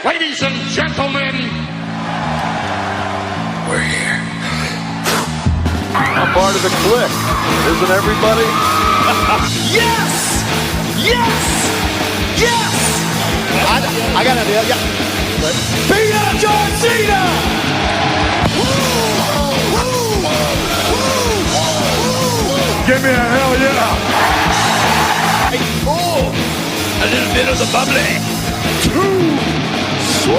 Ladies and gentlemen, we're here. I'm part of the Kliq, isn't everybody? Yes! Yes! Yes! I got an idea, yeah. Beat up John Cena! Give me a hell yeah! Oh, a little bit of the bubbly. Too sweet!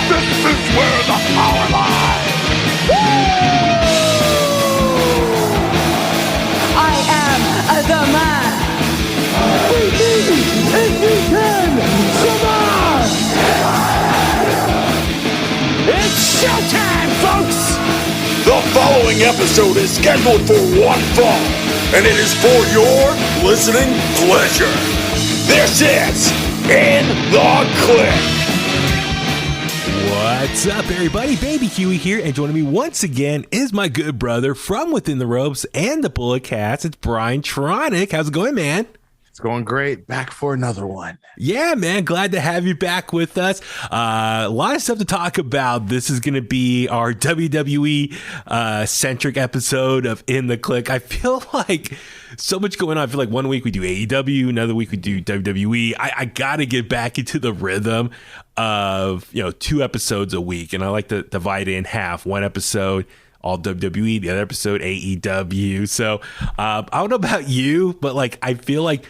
This is where the power lies! I am the man. We need if we can survive! It's showtime, folks! The following episode is scheduled for one fall, and it is for your listening pleasure. This is In The Kliq. What's up, everybody? Baby Huey here, and joining me once again is my good brother from within the ropes and the Bullet Cast. It's BrianTronic. How's it going, man? It's going great. Back for another one. Yeah, man. Glad to have you back with us. A lot of stuff to talk about. This is going to be our WWE centric episode of In The Kliq. I feel like so much going on. I feel like one week we do AEW, another week we do WWE. I got to get back into the rhythm of, 2 episodes a week. And I like to divide it in half. One episode, all WWE, the other episode, AEW. So I don't know about you, but I feel like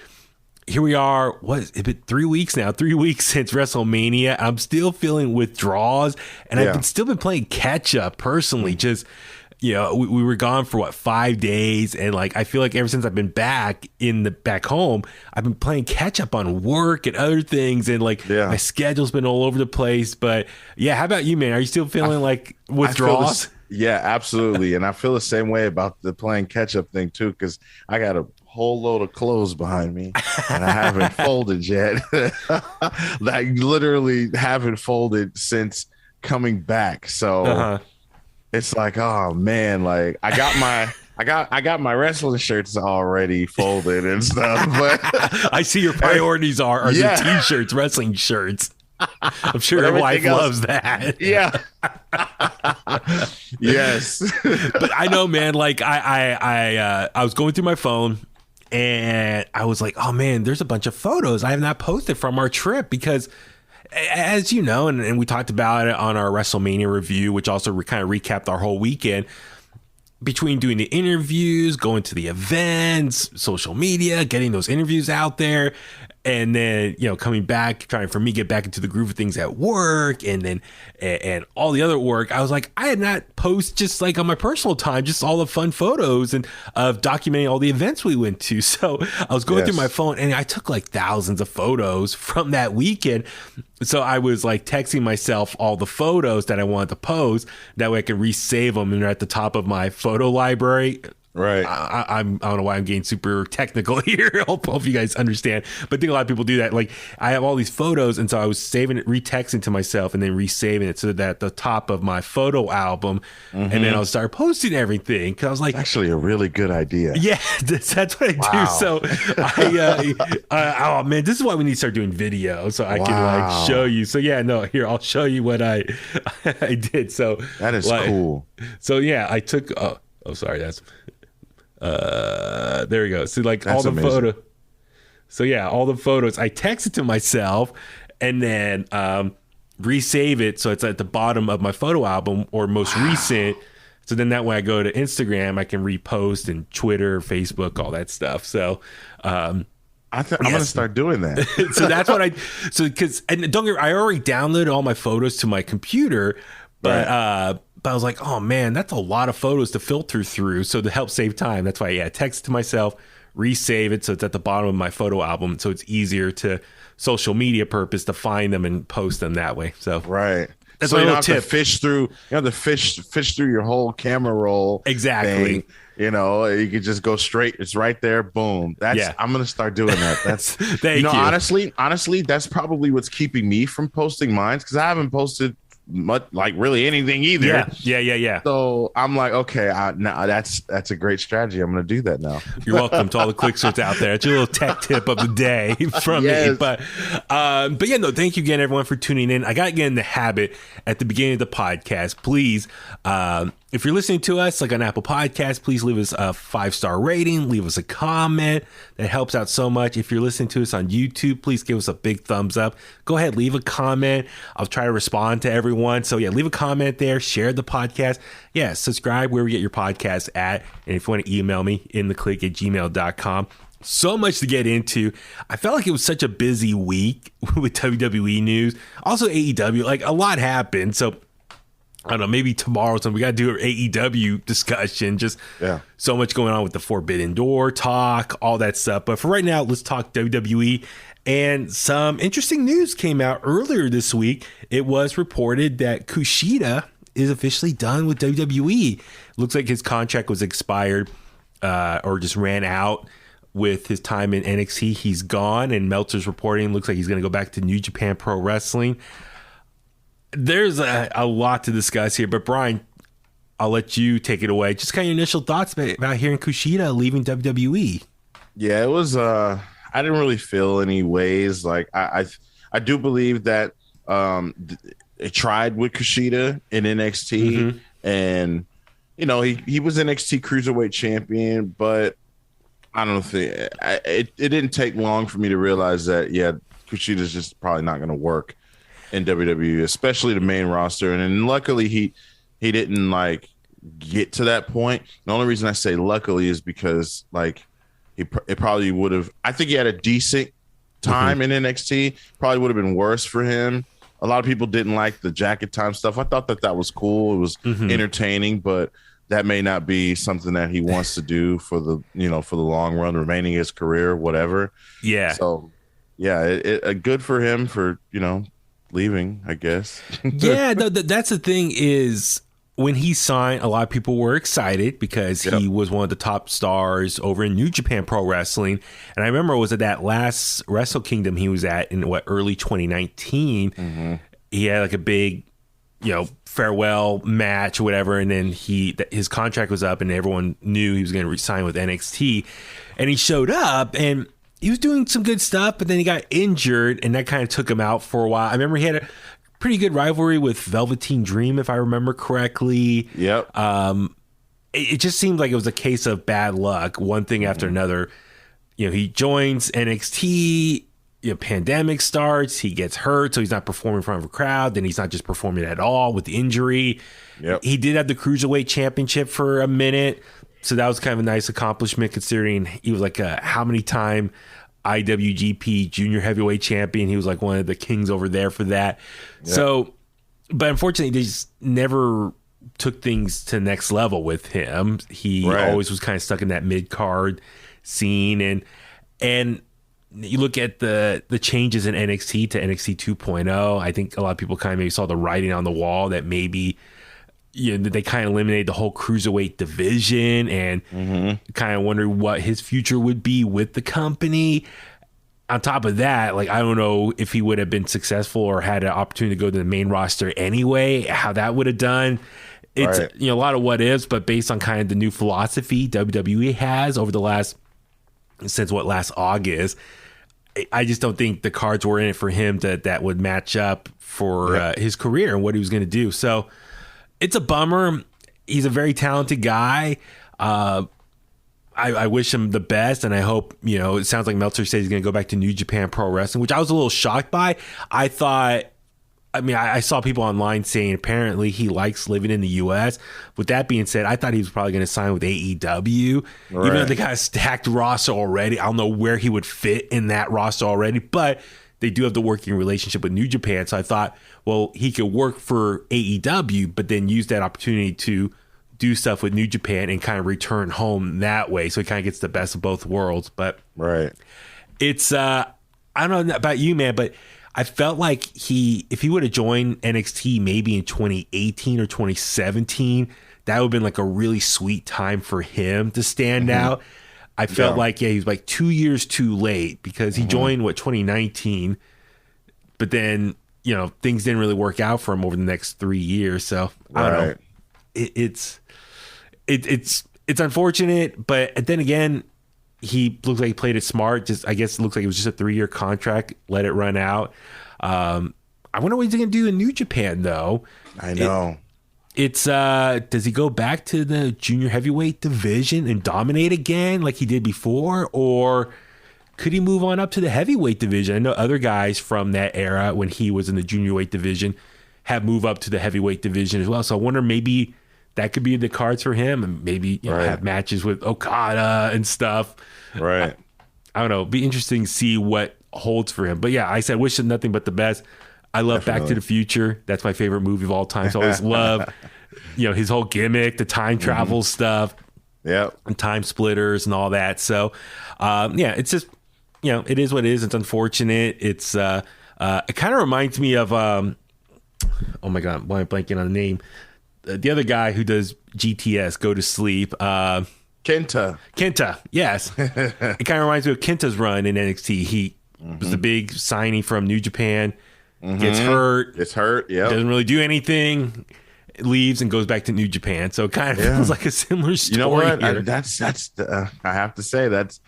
here we are. What is it? 3 weeks now? 3 weeks since WrestleMania. I'm still feeling withdrawals, and I've still been playing catch up personally. Just we were gone for 5 days, and I feel like ever since I've been back home, I've been playing catch up on work and other things, and my schedule's been all over the place. But yeah, how about you, man? Are you still feeling withdrawals? Yeah, absolutely. And I feel the same way about the playing catch up thing too, because I got a whole load of clothes behind me and I haven't folded yet. I literally haven't folded since coming back. So it's oh man, I got my wrestling shirts already folded and stuff. But I see your priorities are the t-shirts, wrestling shirts. I'm sure your wife loves that. Yeah. Yes. But I know, man, I was going through my phone and I was like, oh man, there's a bunch of photos I have not posted from our trip, because as you know, and we talked about it on our WrestleMania review, which also kind of recapped our whole weekend, between doing the interviews, going to the events, social media, getting those interviews out there, and then, coming back, trying for me to get back into the groove of things at work, and then and all the other work, I was like, I had not posted just on my personal time, just all the fun photos and of documenting all the events we went to. So I was going through my phone and I took thousands of photos from that weekend. So I was texting myself all the photos that I wanted to post. That way I can resave them and they're at the top of my photo library. Right. I don't know why I'm getting super technical here. Hope you guys understand. But I think a lot of people do that. I have all these photos, and so I was saving it, retexting to myself, and then resaving it so that at the top of my photo album, and then I'll start posting everything. Because I was like, actually a really good idea. Yeah, that's what I do. So oh man, this is why we need to start doing video so I can show you. So yeah, no, here I'll show you what I did. So that is cool. So yeah, I took. Oh, sorry, that's. There we go. So that's all the amazing. photo. So yeah, all the photos I texted to myself and then resave it so it's at the bottom of my photo album or most recent. So then that way I go to Instagram, I can repost, and Twitter, Facebook, all that stuff. So I'm gonna start doing that. So that's what and don't get I already downloaded all my photos to my computer, but But I was like, oh man, that's a lot of photos to filter through. So to help save time, that's why I text to myself, resave it so it's at the bottom of my photo album, so it's easier to social media purpose to find them and post them that way. So that's so you don't have to fish through. You have to fish through your whole camera roll. Exactly. Thing. You could just go straight. It's right there. Boom. I'm gonna start doing that. That's Thank you. Honestly, that's probably what's keeping me from posting mine, because I haven't posted much like really anything either. Yeah. So I'm like, okay, now that's a great strategy. I'm going to do that now. You're welcome to all the Kliqsters out there. It's your little tech tip of the day from me. But yeah, no, thank you again, everyone, for tuning in. I got to get in the habit at the beginning of the podcast. Please, if you're listening to us like on Apple Podcasts, please leave us a 5-star rating, leave us a comment. That helps out so much. If you're listening to us on YouTube, please give us a big thumbs up. Go ahead, leave a comment. I'll try to respond to everyone. So yeah, leave a comment there, share the podcast. Yeah, subscribe wherever you get your podcast at. And if you want to email me, inthekliq@gmail.com. So much to get into. I felt like it was such a busy week with WWE news. Also AEW, like a lot happened. So I don't know, maybe tomorrow or something. We got to do an AEW discussion. Just so much going on with the Forbidden Door talk, all that stuff. But for right now, let's talk WWE. And some interesting news came out earlier this week. It was reported that Kushida is officially done with WWE. Looks like his contract was expired or just ran out with his time in NXT. He's gone, and Meltzer's reporting looks like he's going to go back to New Japan Pro Wrestling. There's a lot to discuss here, but Brian, I'll let you take it away. Just kind of your initial thoughts about hearing Kushida leaving WWE. Yeah, it was. I didn't really feel any ways. Like I do believe that it tried with Kushida in NXT, and you know he was NXT Cruiserweight Champion, but I don't think it didn't take long for me to realize that Kushida's just probably not going to work in WWE, especially the main roster. And then luckily he didn't like get to that point. The only reason I say luckily is because like it probably would have, I think he had a decent time in NXT, probably would have been worse for him. A lot of people didn't like the jacket time stuff. I thought that was cool. It was entertaining, but that may not be something that he wants to do for the long run, remaining his career, whatever. Yeah. So good for him for, leaving, I guess. Yeah, no, that's the thing is when he signed, a lot of people were excited because he was one of the top stars over in New Japan Pro Wrestling. And I remember it was at that last Wrestle Kingdom he was at in early 2019. He had like a big, farewell match or whatever. And then his contract was up and everyone knew he was going to resign with NXT. And he showed up and he was doing some good stuff, but then he got injured, and that kind of took him out for a while. I remember he had a pretty good rivalry with Velveteen Dream, if I remember correctly. Yep. It just seemed like it was a case of bad luck, one thing after another. He joins NXT, pandemic starts, he gets hurt, so he's not performing in front of a crowd. Then he's not just performing at all with the injury. Yep. He did have the Cruiserweight Championship for a minute. So that was kind of a nice accomplishment considering he was like a how many time IWGP Junior Heavyweight Champion. He was like one of the kings over there for that. Yeah. So, but unfortunately, they just never took things to the next level with him. He always was kind of stuck in that mid-card scene. And you look at the changes in NXT to NXT 2.0, I think a lot of people kind of maybe saw the writing on the wall that maybe they kind of eliminated the whole cruiserweight division and kind of wondered what his future would be with the company. On top of that, like, I don't know if he would have been successful or had an opportunity to go to the main roster anyway, how that would have done. It's a lot of what ifs, but based on kind of the new philosophy WWE has over the last August, I just don't think the cards were in it for him that would match up for his career and what he was going to do. So it's a bummer. He's a very talented guy. I wish him the best, and I hope, it sounds like Meltzer says he's going to go back to New Japan Pro Wrestling, which I was a little shocked by. I saw people online saying apparently he likes living in the U.S. With that being said, I thought he was probably going to sign with AEW, even though they got a stacked roster already. I don't know where he would fit in that roster already, but they do have the working relationship with New Japan. So I thought, well, he could work for AEW, but then use that opportunity to do stuff with New Japan and kind of return home that way. So he kind of gets the best of both worlds. But it's, I don't know about you, man, but I felt like if he would have joined NXT maybe in 2018 or 2017, that would have been like a really sweet time for him to stand out. I felt like, he was like 2 years too late because he joined 2019, but then things didn't really work out for him over the next 3 years. So I don't know. It's unfortunate, but then again, he looks like he played it smart. I guess it looks like it was just a 3-year contract. Let it run out. I wonder what he's going to do in New Japan, though. I know. Does he go back to the junior heavyweight division and dominate again like he did before? Or could he move on up to the heavyweight division? I know other guys from that era when he was in the junior weight division have moved up to the heavyweight division as well. So I wonder maybe that could be in the cards for him, and maybe have matches with Okada and stuff. Right. I don't know. It'd be interesting to see what holds for him. But yeah, I said wish him nothing but the best. I love Back to the Future. That's my favorite movie of all time. So I always love, his whole gimmick, the time travel stuff. Yeah. And time splitters and all that. So it's just, it is what it is. It's unfortunate. It's it kind of reminds me of oh my God, why am I blanking on the name? The other guy who does GTS, Go to Sleep. Kenta, yes. It kind of reminds me of Kenta's run in NXT. He was the big signing from New Japan, gets hurt. Doesn't really do anything, leaves and goes back to New Japan. So it kind of feels like a similar story. You know what? Here. I have to say that's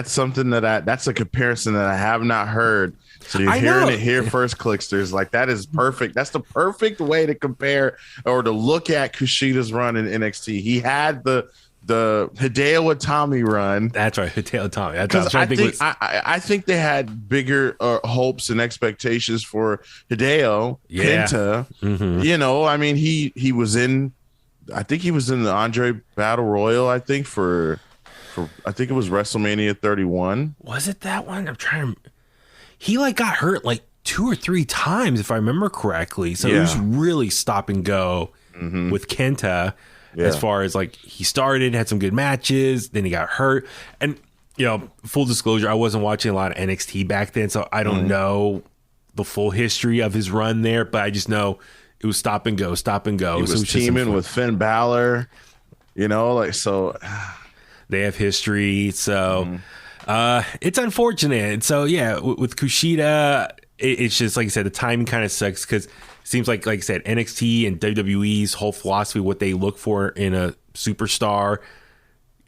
something that's a comparison that I have not heard. So you're hearing it here first, Kliqsters. Like, that is perfect. That's the perfect way to compare or to look at Kushida's run in NXT. He had the Hideo Itami run. That's right, Hideo Itami. I think they had bigger hopes and expectations for Hideo Kenta. I mean, he was in. I think he was in the Andre Battle Royal. I think for I think it was WrestleMania 31. Was it that one? I'm trying to. He got hurt 2 or 3 times, if I remember correctly. So it was really stop and go with Kenta. As far as he started, had some good matches, then he got hurt. And, full disclosure, I wasn't watching a lot of NXT back then, so I don't know the full history of his run there, but I just know it was stop and go. He was teaming with Finn Bálor, so. They have history, so it's unfortunate. So, with Kushida, it's just, like I said, the timing kind of sucks because it seems like I said, NXT and WWE's whole philosophy, what they look for in a superstar,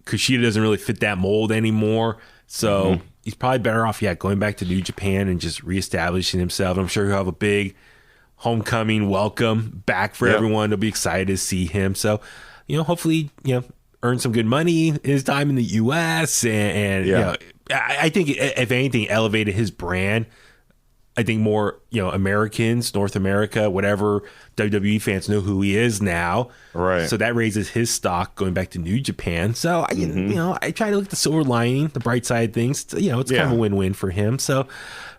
Kushida doesn't really fit that mold anymore. So he's probably better off, going back to New Japan and just reestablishing himself. I'm sure he'll have a big homecoming welcome back for everyone. They'll be excited to see him. So, hopefully, earn some good money in his time in the U.S. and I think, if anything, elevated his brand. I think more, Americans, North America, whatever, WWE fans know who he is now. Right. So that raises his stock going back to New Japan. So, I try to look at the silver lining, the bright side of things. It's kind of a win-win for him. So,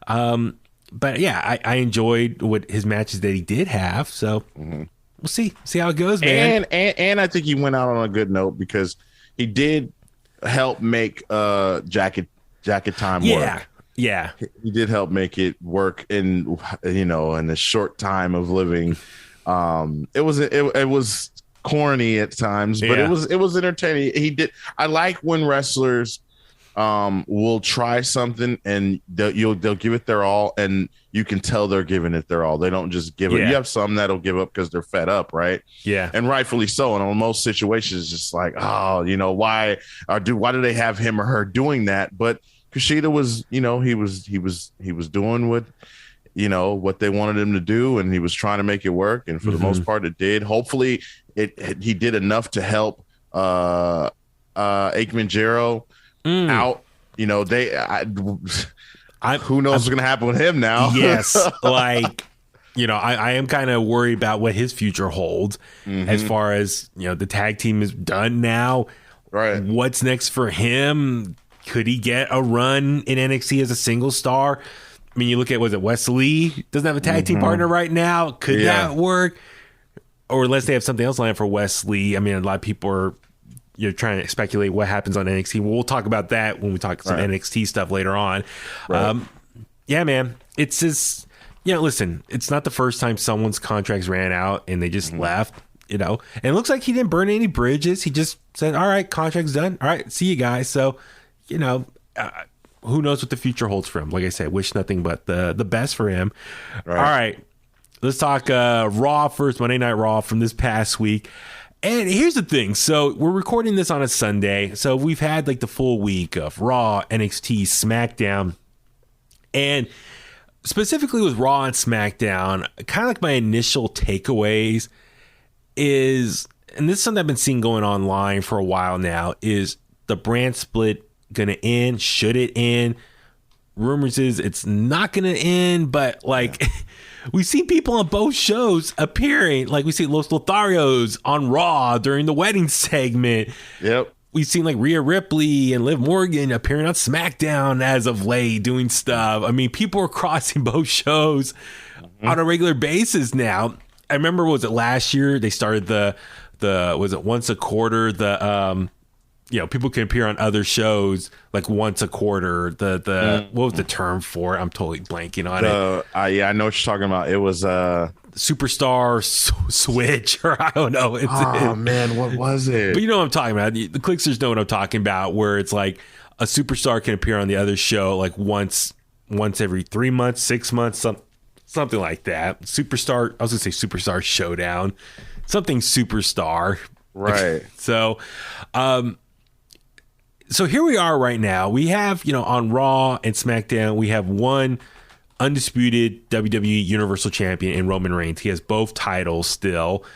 but I enjoyed what his matches that he did have. So we'll see how it goes, man. And I think he went out on a good note because he did help make Jacket Time work. Yeah, he did help make it work in a short time of living. It was corny at times, but it was entertaining. He did. I like when wrestlers will try something and they'll give it their all, and you can tell they're giving it their all. They don't just give it. You have some that'll give up because they're fed up, right? Yeah, and rightfully so. And on most situations, it's just like, why do they have him or her doing that? But Kushida was, he was doing what they wanted him to do, and he was trying to make it work. And for the most part, it did. Hopefully, he did enough to help Aikman Jero out. Who knows what's going to happen with him now? Yes, I am kind of worried about what his future holds as far as the tag team is done now. Right, what's next for him? Could he get a run in NXT as a single star? I mean, you look at, was it Wesley? Doesn't have a tag team partner right now. Could that work? Or unless they have something else lined for Wesley. I mean, a lot of people are trying to speculate what happens on NXT. We'll talk about that when we talk some NXT stuff later on. Right. Man, it's just, listen, it's not the first time someone's contracts ran out and they just left. And it looks like he didn't burn any bridges. He just said, all right, contract's done. All right, see you guys. So, who knows what the future holds for him? Like I said, wish nothing but the best for him. Right. All right. Let's talk Raw first, Monday Night Raw from this past week. And here's the thing. So we're recording this on a Sunday. So we've had like the full week of Raw, NXT, SmackDown. And specifically with Raw and SmackDown, kind of like my initial takeaways is, and this is something I've been seeing going online for a while now, is the brand split going to end? Should it end? Rumors is it's not going to end, but like... Yeah. We see people on both shows appearing. Like we see Los Lotharios on Raw during the wedding segment. Yep. We've seen like Rhea Ripley and Liv Morgan appearing on SmackDown as of late doing stuff. I mean, people are crossing both shows on a regular basis now. I remember, was it last year? They started the was it once a quarter? People can appear on other shows like once a quarter. What was the term for it? I'm totally blanking on it. I know what you're talking about. It was Superstar Switch, or I don't know. Man, what was it? But you know what I'm talking about. The Kliqsters know what I'm talking about, where it's like a superstar can appear on the other show like once every 3 months, 6 months, something like that. Superstar, I was going to say Superstar Showdown, something superstar. Right. So here we are right now. We have, on Raw and SmackDown, we have one undisputed WWE Universal Champion in Roman Reigns. He has both titles still.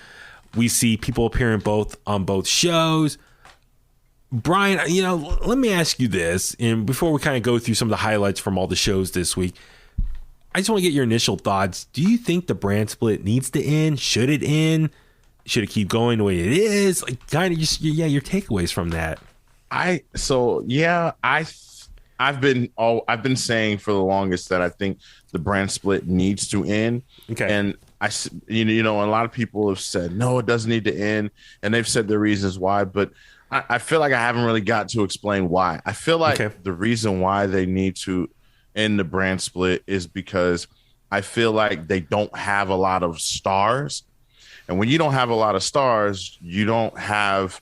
We see people appearing on both shows. Brian, let me ask you this, and before we kind of go through some of the highlights from all the shows this week, I just want to get your initial thoughts. Do you think the brand split needs to end? Should it end? Should it keep going the way it is? Like, kind of just, your takeaways from that. I've been saying for the longest that I think the brand split needs to end. Okay. And a lot of people have said, no, it doesn't need to end. And they've said their reasons why, but I feel like I haven't really got to explain why. I feel like the reason why they need to end the brand split is because I feel like they don't have a lot of stars. And when you don't have a lot of stars, you don't have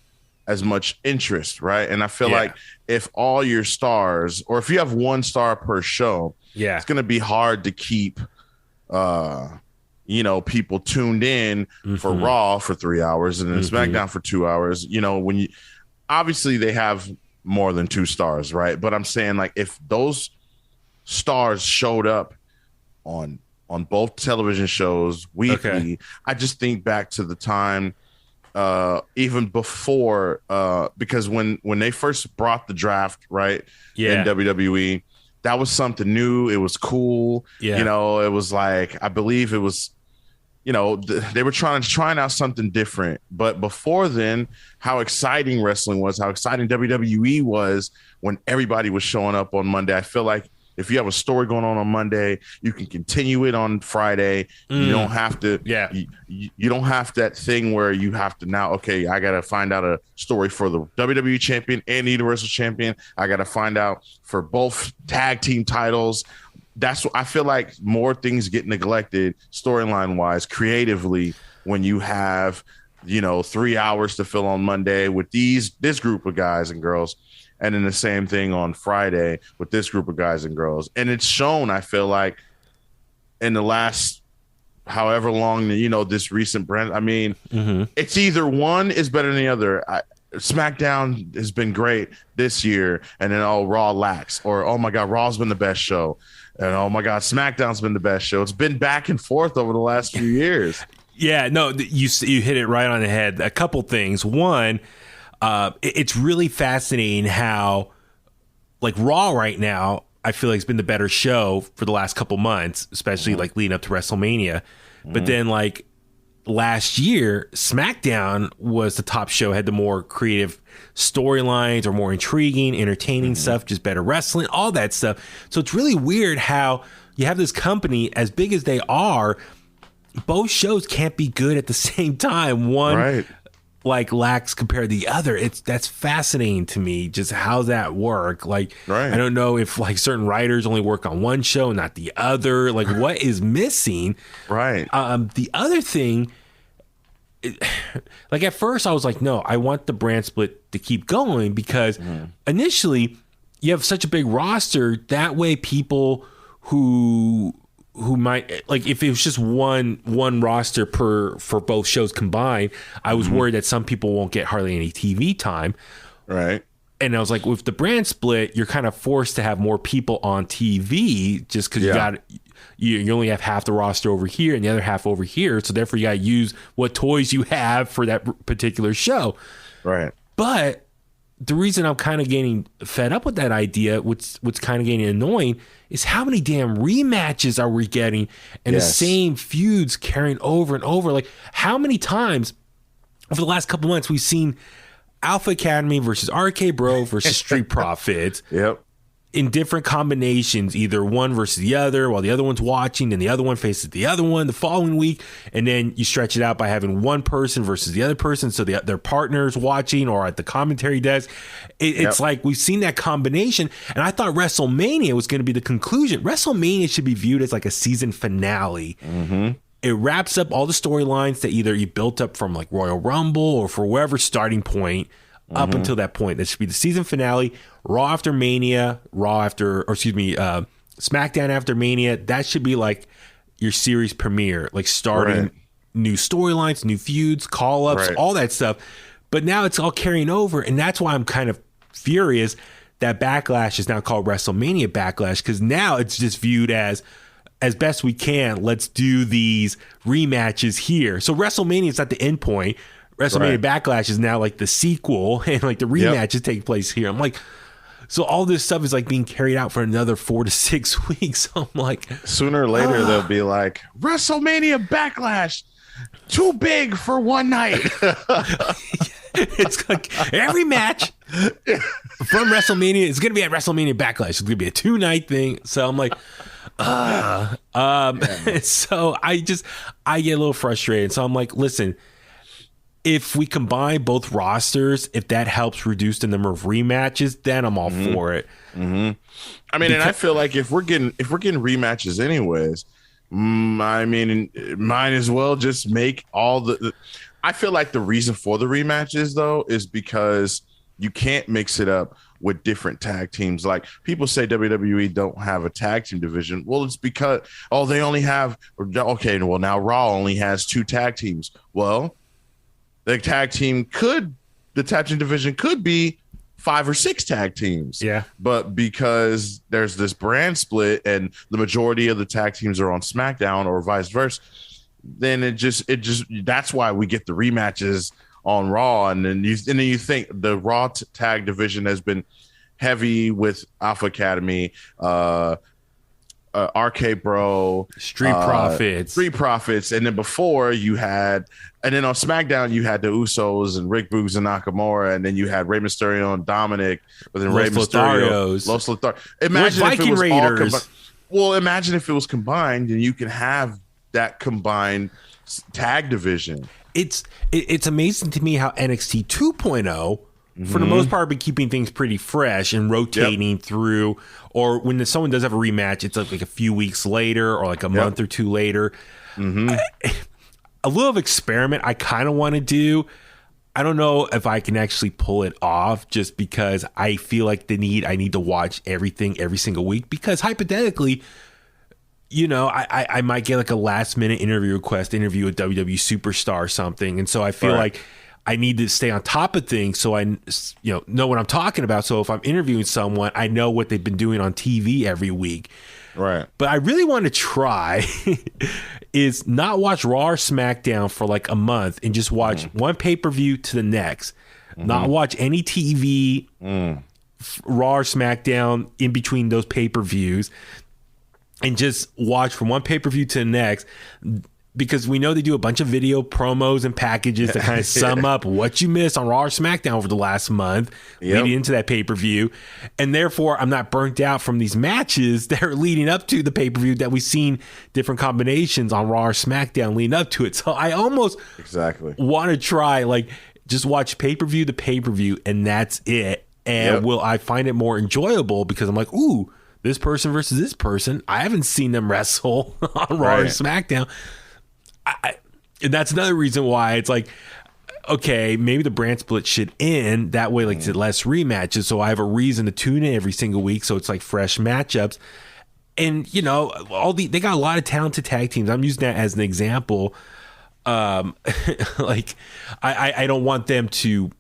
as much interest, right? And I feel like if all your stars, or if you have one star per show, it's going to be hard to keep, people tuned in for Raw for 3 hours and then SmackDown for 2 hours. When you obviously they have more than 2 stars, right? But I'm saying, like, if those stars showed up on both television shows weekly, I just think back to the time. Even before, because when they first brought the draft, right, in WWE, that was something new. It was cool. It was like, I believe it was, they were trying out something different. But before then, how exciting wrestling was, how exciting WWE was when everybody was showing up on Monday. I feel like if you have a story going on Monday, you can continue it on Friday. You don't have to. You don't have that thing where you have to now. Okay, I got to find out a story for the WWE champion and the Universal champion. I got to find out for both tag team titles. That's what I feel like. More things get neglected storyline wise, creatively, when you have 3 hours to fill on Monday with this group of guys and girls. And then the same thing on Friday with this group of guys and girls. And it's shown, I feel like, in the last however long, this recent brand. I mean, it's either one is better than the other. SmackDown has been great this year, and then, Raw lacks. Or, oh, my God, Raw's been the best show. And, oh, my God, SmackDown's been the best show. It's been back and forth over the last few years. Yeah, no, you hit it right on the head. A couple things. One, it's really fascinating how, like, Raw right now, I feel like it's been the better show for the last couple months, especially like leading up to WrestleMania. But then, like, last year, SmackDown was the top show, had the more creative storylines or more intriguing, entertaining stuff, just better wrestling, all that stuff. So it's really weird how you have this company, as big as they are, both shows can't be good at the same time. One like lacks compared to the other. That's fascinating to me, just how that work. Like, I don't know if like certain writers only work on one show, not the other. Like, what is missing? The other thing, like, at first I was like, no, I want the brand split to keep going because initially you have such a big roster. That way people who who might, like, if it was just one roster for both shows combined, I was worried that some people won't get hardly any TV time. Right. And I was like, with the brand split, you're kind of forced to have more people on TV just because you only have half the roster over here and the other half over here. So therefore, you got to use what toys you have for that particular show. Right. But the reason I'm kind of getting fed up with that idea, what's kind of getting annoying, is how many damn rematches are we getting and the same feuds carrying over and over? Like, how many times over the last couple months we've seen Alpha Academy versus RK Bro versus Street Profits. Yep. In different combinations, either one versus the other, while the other one's watching, and the other one faces the other one the following week, and then you stretch it out by having one person versus the other person, so their partner's watching or at the commentary desk. It's like we've seen that combination, and I thought WrestleMania was going to be the conclusion. WrestleMania should be viewed as like a season finale. Mm-hmm. It wraps up all the storylines that either you built up from like Royal Rumble or for whatever starting point up until that point. That should be the season finale. Raw after Mania, SmackDown after Mania. That should be like your series premiere, like starting new storylines, new feuds, call-ups, all that stuff. But now it's all carrying over, and that's why I'm kind of furious that Backlash is now called WrestleMania Backlash, because now it's just viewed as best we can, let's do these rematches here. So WrestleMania is not the end point. WrestleMania Backlash is now like the sequel, and like the rematches take place here. I'm like, so all this stuff is like being carried out for another 4 to 6 weeks. I'm like, sooner or later they'll be like, WrestleMania Backlash, too big for one night. It's like every match from WrestleMania is going to be at WrestleMania Backlash. It's going to be a 2-night thing. So I'm like, so I get a little frustrated. So I'm like, listen, if we combine both rosters, if that helps reduce the number of rematches, then I'm all for it. Mm-hmm. I mean, and I feel like if we're getting rematches anyways, I mean, might as well just make all the. I feel like the reason for the rematches though is because you can't mix it up with different tag teams. Like people say WWE don't have a tag team division. Well, it's because they only have now Raw only has 2 tag teams. Well, the tag team division could be 5 or 6 tag teams. Yeah. But because there's this brand split and the majority of the tag teams are on SmackDown or vice versa, then it just that's why we get the rematches on Raw. And then you think the Raw tag division has been heavy with Alpha Academy, RK Bro, Street Profits, and then before you had, and then on SmackDown you had the Usos and Rick Boogs and Nakamura, and then you had Rey Mysterio and Dominic, but then Rey Mysterio, Los Lotharios. Imagine if it was Raiders. Imagine if it was combined, and you can have that combined tag division. It's amazing to me how NXT 2.0. For the most part, been keeping things pretty fresh and rotating through. Or when someone does have a rematch, it's like a few weeks later or like a month or 2 later. A little of experiment I kind of want to do. I don't know if I can actually pull it off just because I feel like I need to watch everything every single week. Because hypothetically, I might get like a last minute interview request, interview a WWE superstar or something. And so I feel like I need to stay on top of things so I know what I'm talking about. So if I'm interviewing someone, I know what they've been doing on TV every week. Right. But I really want to try is not watch Raw or SmackDown for like a month and just watch one pay-per-view to the next. Not watch any TV, Raw or SmackDown in between those pay-per-views, and just watch from one pay-per-view to the next. Because we know they do a bunch of video promos and packages that kind of sum up what you missed on Raw or SmackDown over the last month leading into that pay-per-view. And therefore, I'm not burnt out from these matches that are leading up to the pay-per-view that we've seen different combinations on Raw or SmackDown leading up to it. So I almost want to try, like, just watch pay-per-view to pay-per-view, and that's it. And will I find it more enjoyable because I'm like, ooh, this person versus this person. I haven't seen them wrestle on Raw or SmackDown. And that's another reason why it's like, okay, maybe the brand split should end. That way, like, it's less rematches. So I have a reason to tune in every single week. So it's like fresh matchups. And you know, they got a lot of talented tag teams. I'm using that as an example. Like I don't want them to.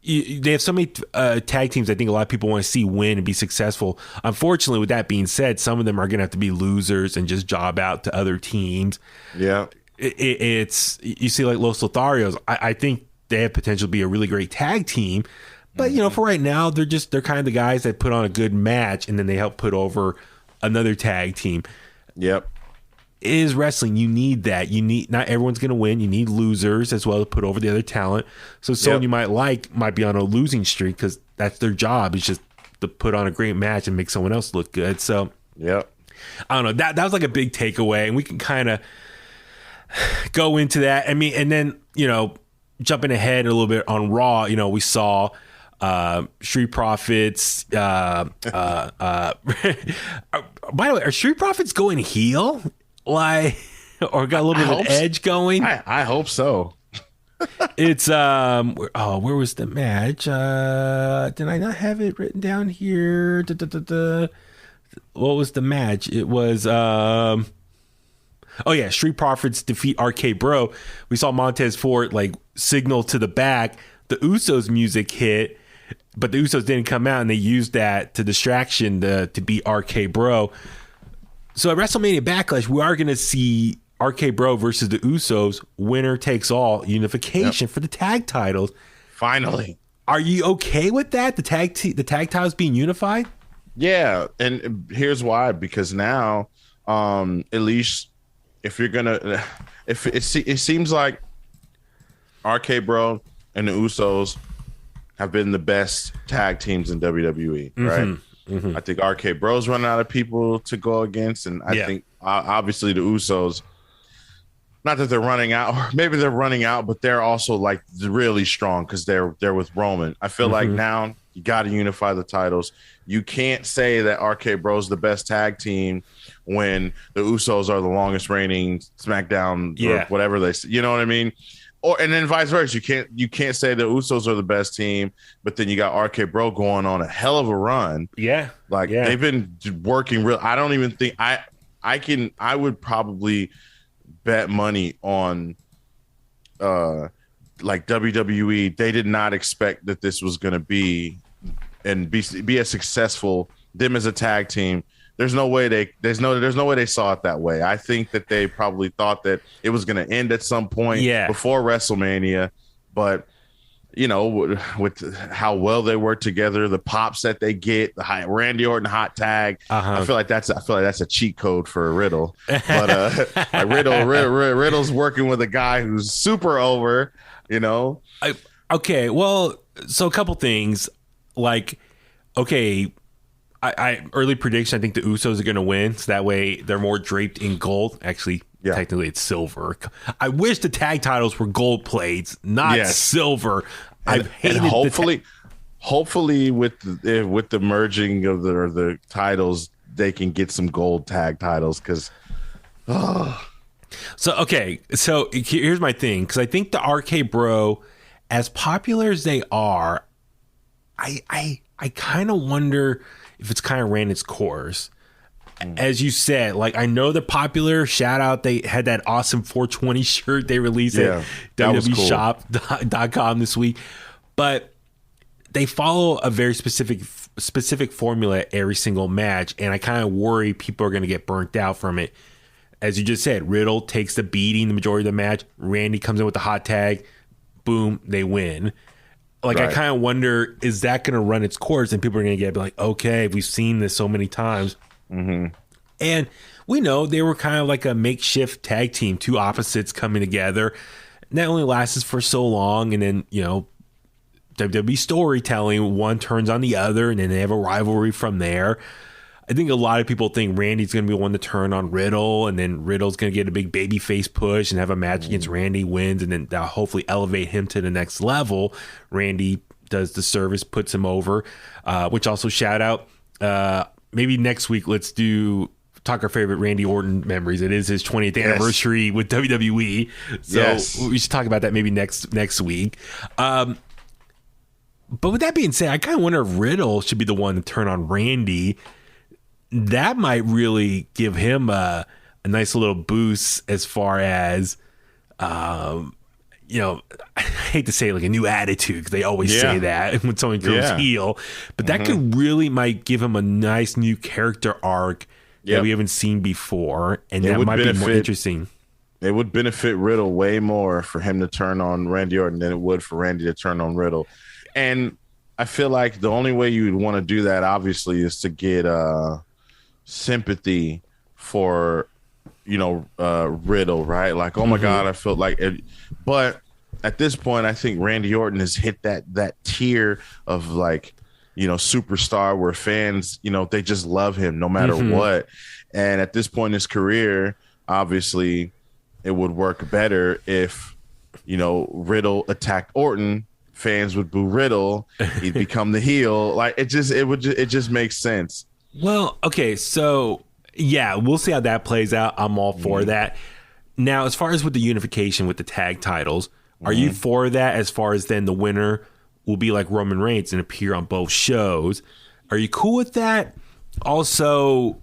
They have so many tag teams. I think a lot of people want to see win and be successful. Unfortunately, with that being said, some of them are going to have to be losers and just job out to other teams. Yeah, it's you see like Los Lotharios. I think they have potential to be a really great tag team, but you know, for right now, they're kind of the guys that put on a good match and then they help put over another tag team. Yep. It is wrestling. You need that. You need, not everyone's going to win. You need losers as well to put over the other talent. So someone you might be on a losing streak because that's their job. It's just to put on a great match and make someone else look good. So yep. I don't know. That was like a big takeaway, and we can kind of go into that. I mean, and then, you know, jumping ahead a little bit on Raw, you know, we saw Street Profits. By the way, are Street Profits going heel? Like, or got a little bit of an edge going? I hope so. It's where was the match? Did I not have it written down here? What was the match? It was Street Profits defeat RK Bro. We saw Montez Ford like signal to the back. The Usos music hit, but the Usos didn't come out, and they used that to distraction to beat RK Bro. So at WrestleMania Backlash, we are going to see RK Bro versus the Usos, winner takes all unification for the tag titles. Finally. Are you okay with that? The tag titles being unified? Yeah, and here's why. Because now, at least if you're gonna, if it seems like RK Bro and the Usos have been the best tag teams in WWE, right? Mm-hmm. I think RK Bro's running out of people to go against, and I think obviously the Usos, not that they're running out, or maybe they're running out, but they're also like really strong because they're with Roman. I feel like now you got to unify the titles. You can't say that RK Bro's the best tag team when the Usos are the longest reigning SmackDown or whatever they say. You know what I mean? And then vice versa. You can't say the Usos are the best team, but then you got RK Bro going on a hell of a run. Yeah. They've been working real. I don't even think I would probably bet money on like WWE. They did not expect that this was going to be and be as successful, them as a tag team. There's no way they saw it that way. I think that they probably thought that it was going to end at some point before WrestleMania, but you know, with how well they work together, the pops that they get, the Randy Orton hot tag, I feel like that's a cheat code for Riddle. But like Riddle's working with a guy who's super over, you know. Okay, well, so a couple things, like, okay. I early prediction, I think the Usos are going to win, so that way they're more draped in gold. Actually, technically it's silver. I wish the tag titles were gold plates, not silver. And hopefully with the merging of the titles, they can get some gold tag titles because. So here's my thing, because I think the RK Bro, as popular as they are, I kind of wonder if it's kind of ran its course. As you said, like, I know they're popular. Shout out, they had that awesome 420 shirt they released at WWEshop.com this week. But they follow a very specific formula every single match, and I kind of worry people are going to get burnt out from it. As you just said, Riddle takes the beating the majority of the match. Randy comes in with the hot tag. Boom, they win. Like, I kind of wonder, is that going to run its course? And people are going to get like, okay, we've seen this so many times. Mm-hmm. And we know they were kind of like a makeshift tag team, two opposites coming together. And that only lasts for so long. And then, you know, WWE storytelling, one turns on the other, and then they have a rivalry from there. I think a lot of people think Randy's going to be the one to turn on Riddle, and then Riddle's going to get a big babyface push and have a match against Randy, wins, and then that'll hopefully elevate him to the next level. Randy does the service, puts him over, which also shout out. Maybe next week, let's talk our favorite Randy Orton memories. It is his 20th anniversary with WWE. So we should talk about that maybe next week. But with that being said, I kind of wonder if Riddle should be the one to turn on Randy. that might really give him a nice little boost as far as, I hate to say like a new attitude, because they always say that when someone goes heel, but that could really might give him a nice new character arc that we haven't seen before, and that might be more interesting. It would benefit Riddle way more for him to turn on Randy Orton than it would for Randy to turn on Riddle. And I feel like the only way you would want to do that, obviously, is to get sympathy for, Riddle, right? Like, oh my God, I felt like it. But at this point, I think Randy Orton has hit that tier of like, superstar where fans, they just love him no matter what. And at this point in his career, obviously, it would work better if, Riddle attacked Orton. Fans would boo Riddle. He'd become the heel. Like it just makes sense. Well, okay, so yeah, we'll see how that plays out. I'm all for that. Now, as far as with the unification with the tag titles, are you for that? As far as then the winner will be like Roman Reigns and appear on both shows. Are you cool with that? Also,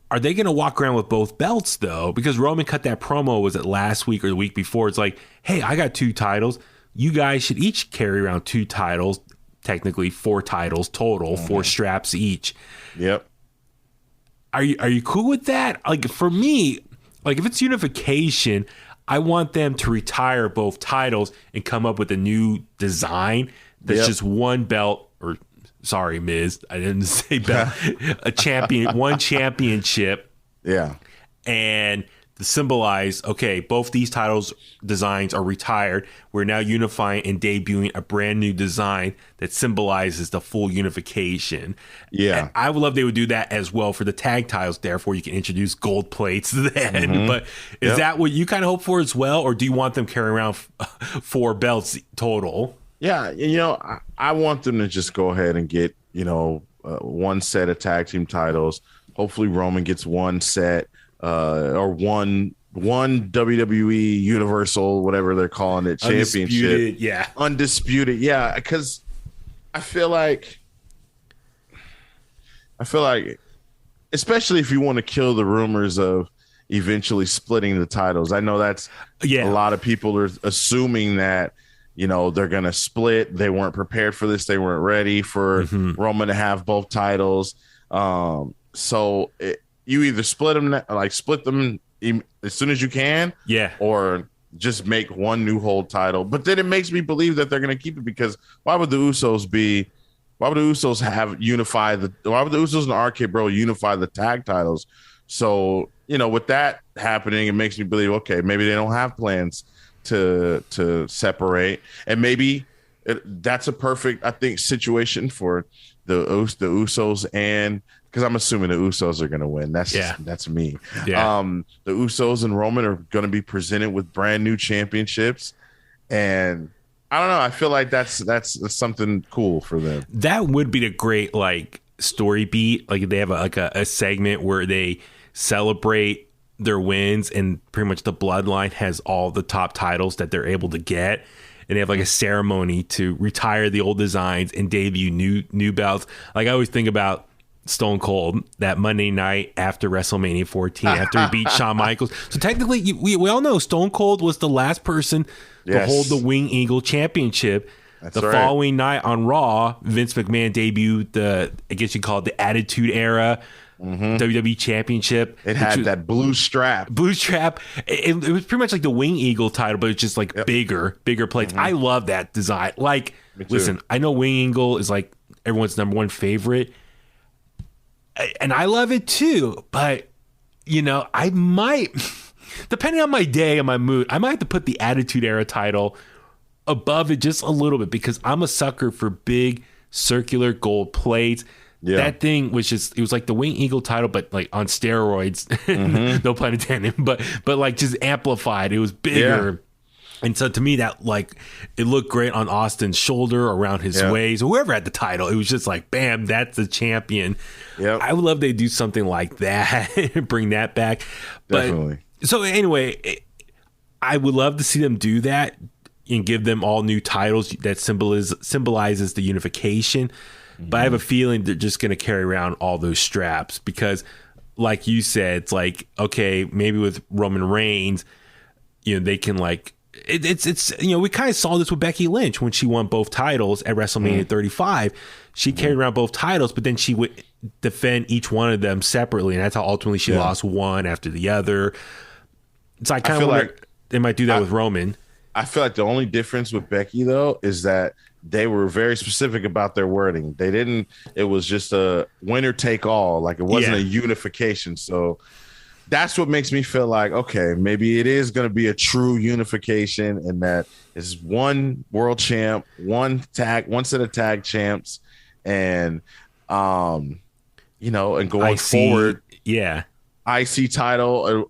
are they going to walk around with both belts, though? Because Roman cut that promo, was it last week or the week before? It's like, hey, I got 2 titles. You guys should each carry around 2 titles, technically 4 titles total, 4 straps each. Yep. Are you cool with that? Like, for me, like if it's unification, I want them to retire both titles and come up with a new design that's just one belt, or sorry, Miz, I didn't say belt, one championship. Yeah. And to symbolize, okay, both these titles designs are retired. We're now unifying and debuting a brand new design that symbolizes the full unification. Yeah. And I would love they would do that as well for the tag titles. Therefore, you can introduce gold plates then. But is that what you kind of hope for as well? Or do you want them carrying around 4 belts total? Yeah. I want them to just go ahead and get, one set of tag team titles. Hopefully Roman gets one set. Or one WWE Universal, whatever they're calling it, championship. Undisputed. Yeah. Because I feel like, especially if you want to kill the rumors of eventually splitting the titles. I know that's a lot of people are assuming that, they're going to split. They weren't prepared for this. They weren't ready for Roman to have both titles. You either split them as soon as you can, or just make one new hold title. But then it makes me believe that they're going to keep it, because why would the Usos and RK Bro unify the tag titles? So, with that happening, it makes me believe, okay, maybe they don't have plans to separate, and maybe that's a perfect, I think, situation for the Usos, and because I'm assuming the Usos are going to win. That's me. Yeah. The Usos and Roman are going to be presented with brand new championships, and I don't know. I feel like that's something cool for them. That would be the great story beat. Like they have a segment where they celebrate their wins, and pretty much the bloodline has all the top titles that they're able to get. And they have a ceremony to retire the old designs and debut new belts. Like I always think about Stone Cold that Monday night after WrestleMania 14, after he beat Shawn Michaels. So technically, we all know Stone Cold was the last person to hold the Wing Eagle Championship. That's the following night on Raw, Vince McMahon debuted I guess you call it the Attitude Era WWE Championship. It had that blue strap. It was pretty much like the Wing Eagle title, but it's just bigger plates. I love that design. Listen, I know Wing Eagle is everyone's number one favorite, and I love it too. But I might, depending on my day and my mood, I might have to put the Attitude Era title above it just a little bit, because I'm a sucker for big circular gold plates. Yeah. That thing was it was like the Wing Eagle title, but on steroids, no pun intended, but just amplified. It was bigger. Yeah. And so to me that it looked great on Austin's shoulder, around his waist, whoever had the title. It was just bam, that's the champion. Yeah. I would love they do something like that, bring that back. Definitely. But, so anyway, I would love to see them do that and give them all new titles that symbolizes the unification. but I have a feeling they're just going to carry around all those straps because, like you said, it's like, okay, maybe with Roman Reigns, they can like it's we kind of saw this with Becky Lynch when she won both titles at WrestleMania 35. She carried around both titles, but then she would defend each one of them separately, and that's how ultimately she lost one after the other. So I kind of wonder like they might do that with Roman. I feel like the only difference with Becky though is that they were very specific about their wording. It was just a winner take all. Like it wasn't a unification. So that's what makes me feel like, okay, maybe it is going to be a true unification and that it's one world champ, one set of tag champs. And, and going forward, IC title.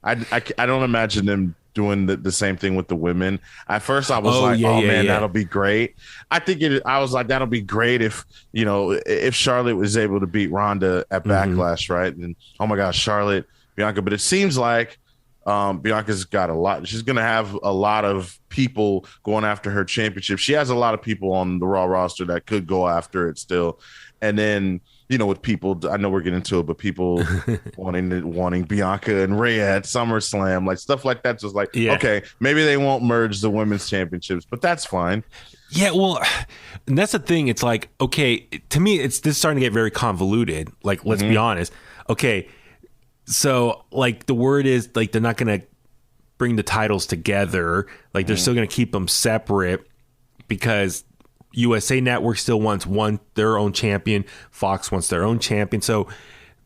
I don't imagine them doing the same thing with the women. At first I was that'll be great. I was like, that'll be great if Charlotte was able to beat Ronda at Backlash, right? And oh my gosh, Charlotte, Bianca. But it seems like Bianca's got a lot. She's going to have a lot of people going after her championship. She has a lot of people on the Raw roster that could go after it still. And then, with people, I know we're getting into it, but people wanting Bianca and Rhea at SummerSlam, like stuff like that. Just like, okay, maybe they won't merge the women's championships, but that's fine. Yeah, well, and that's the thing. It's like, okay, to me, this is starting to get very convoluted. Like, let's be honest. Okay, so like the word is like they're not going to bring the titles together. Like they're still going to keep them separate because USA Network still wants their own champion. Fox wants their own champion. So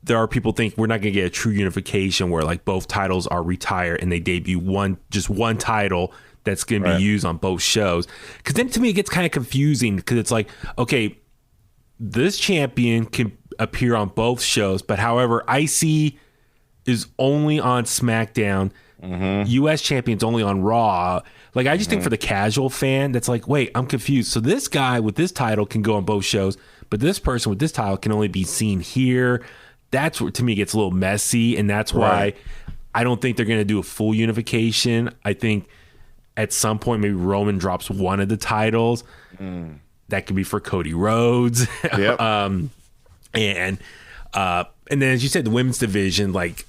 there are people think we're not going to get a true unification where like both titles are retired and they debut one title that's going to be used on both shows. Because then to me it gets kind of confusing because it's like, okay, this champion can appear on both shows, but however, IC is only on SmackDown. US champion's only on Raw. Like I just think for the casual fan that's like, wait, I'm confused. So this guy with this title can go on both shows, but this person with this title can only be seen here. That's what to me gets a little messy, and that's why I don't think they're going to do a full unification. I think at some point maybe Roman drops one of the titles. That could be for Cody Rhodes. Yep. And then as you said, the women's division, like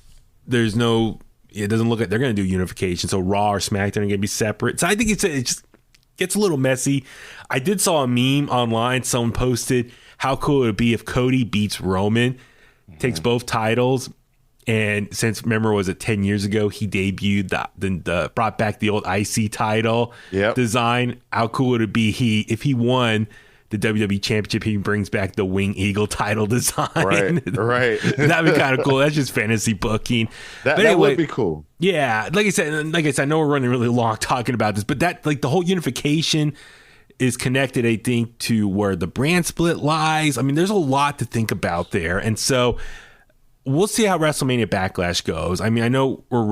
there's no. It doesn't look like they're going to do unification. So Raw or SmackDown are going to be separate. So I think it just gets a little messy. I did saw a meme online. Someone posted how cool it would be if Cody beats Roman, takes both titles. And since, remember, was it 10 years ago, he debuted brought back the old IC title design. How cool would it be if he won the WWE Championship, he brings back the Wing Eagle title design. Right. That'd be kind of cool. That's just fantasy booking. That would be cool. Yeah, like I said, I know we're running really long talking about this, but that like the whole unification is connected, I think, to where the brand split lies. I mean, there's a lot to think about there, and so we'll see how WrestleMania Backlash goes. I mean, I know we're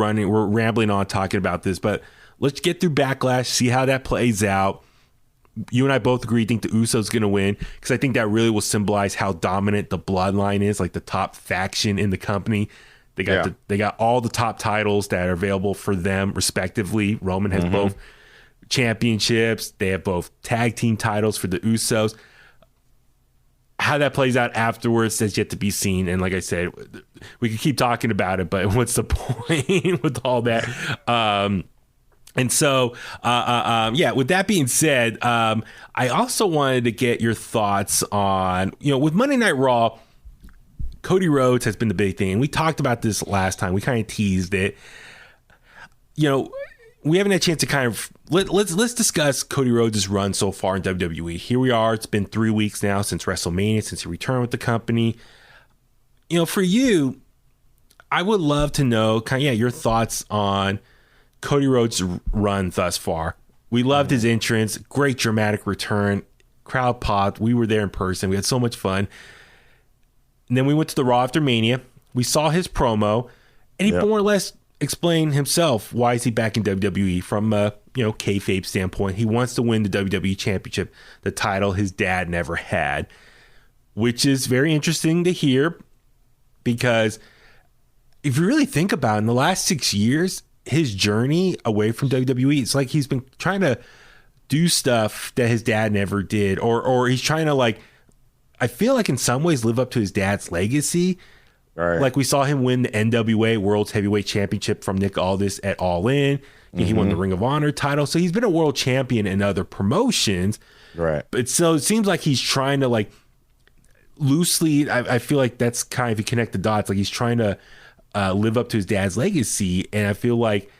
rambling on talking about this, but let's get through Backlash, see how that plays out. You and I both agree, think the Usos going to win because I think that really will symbolize how dominant the Bloodline is, like the top faction in the company. They got all the top titles that are available for them respectively. Roman has both championships. They have both tag team titles for the Usos. How that plays out afterwards is yet to be seen. And like I said, we could keep talking about it, but what's the point with all that? And so, with that being said, I also wanted to get your thoughts on, with Monday Night Raw, Cody Rhodes has been the big thing. And we talked about this last time. We kind of teased it. We haven't had a chance to kind of, let's discuss Cody Rhodes' run so far in WWE. Here we are. It's been 3 weeks now since WrestleMania, since he returned with the company. For you, I would love to know your thoughts on Cody Rhodes' run thus far. We loved his entrance, great dramatic return, crowd popped. We were there in person. We had so much fun. And then we went to the Raw after Mania. We saw his promo, and he more or less explained himself why is he back in WWE from a kayfabe standpoint. He wants to win the WWE Championship, the title his dad never had, which is very interesting to hear because if you really think about it, in the last 6 years, his journey away from WWE, it's like he's been trying to do stuff that his dad never did, or he's trying to like I feel like in some ways live up to his dad's legacy. Right. Like we saw him win the NWA World's Heavyweight Championship from Nick Aldis at All In. He won the Ring of Honor title. So he's been a world champion in other promotions. Right. But so it seems like he's trying to like loosely, I feel like that's kind of, if you connect the dots, like he's trying to live up to his dad's legacy. And I feel like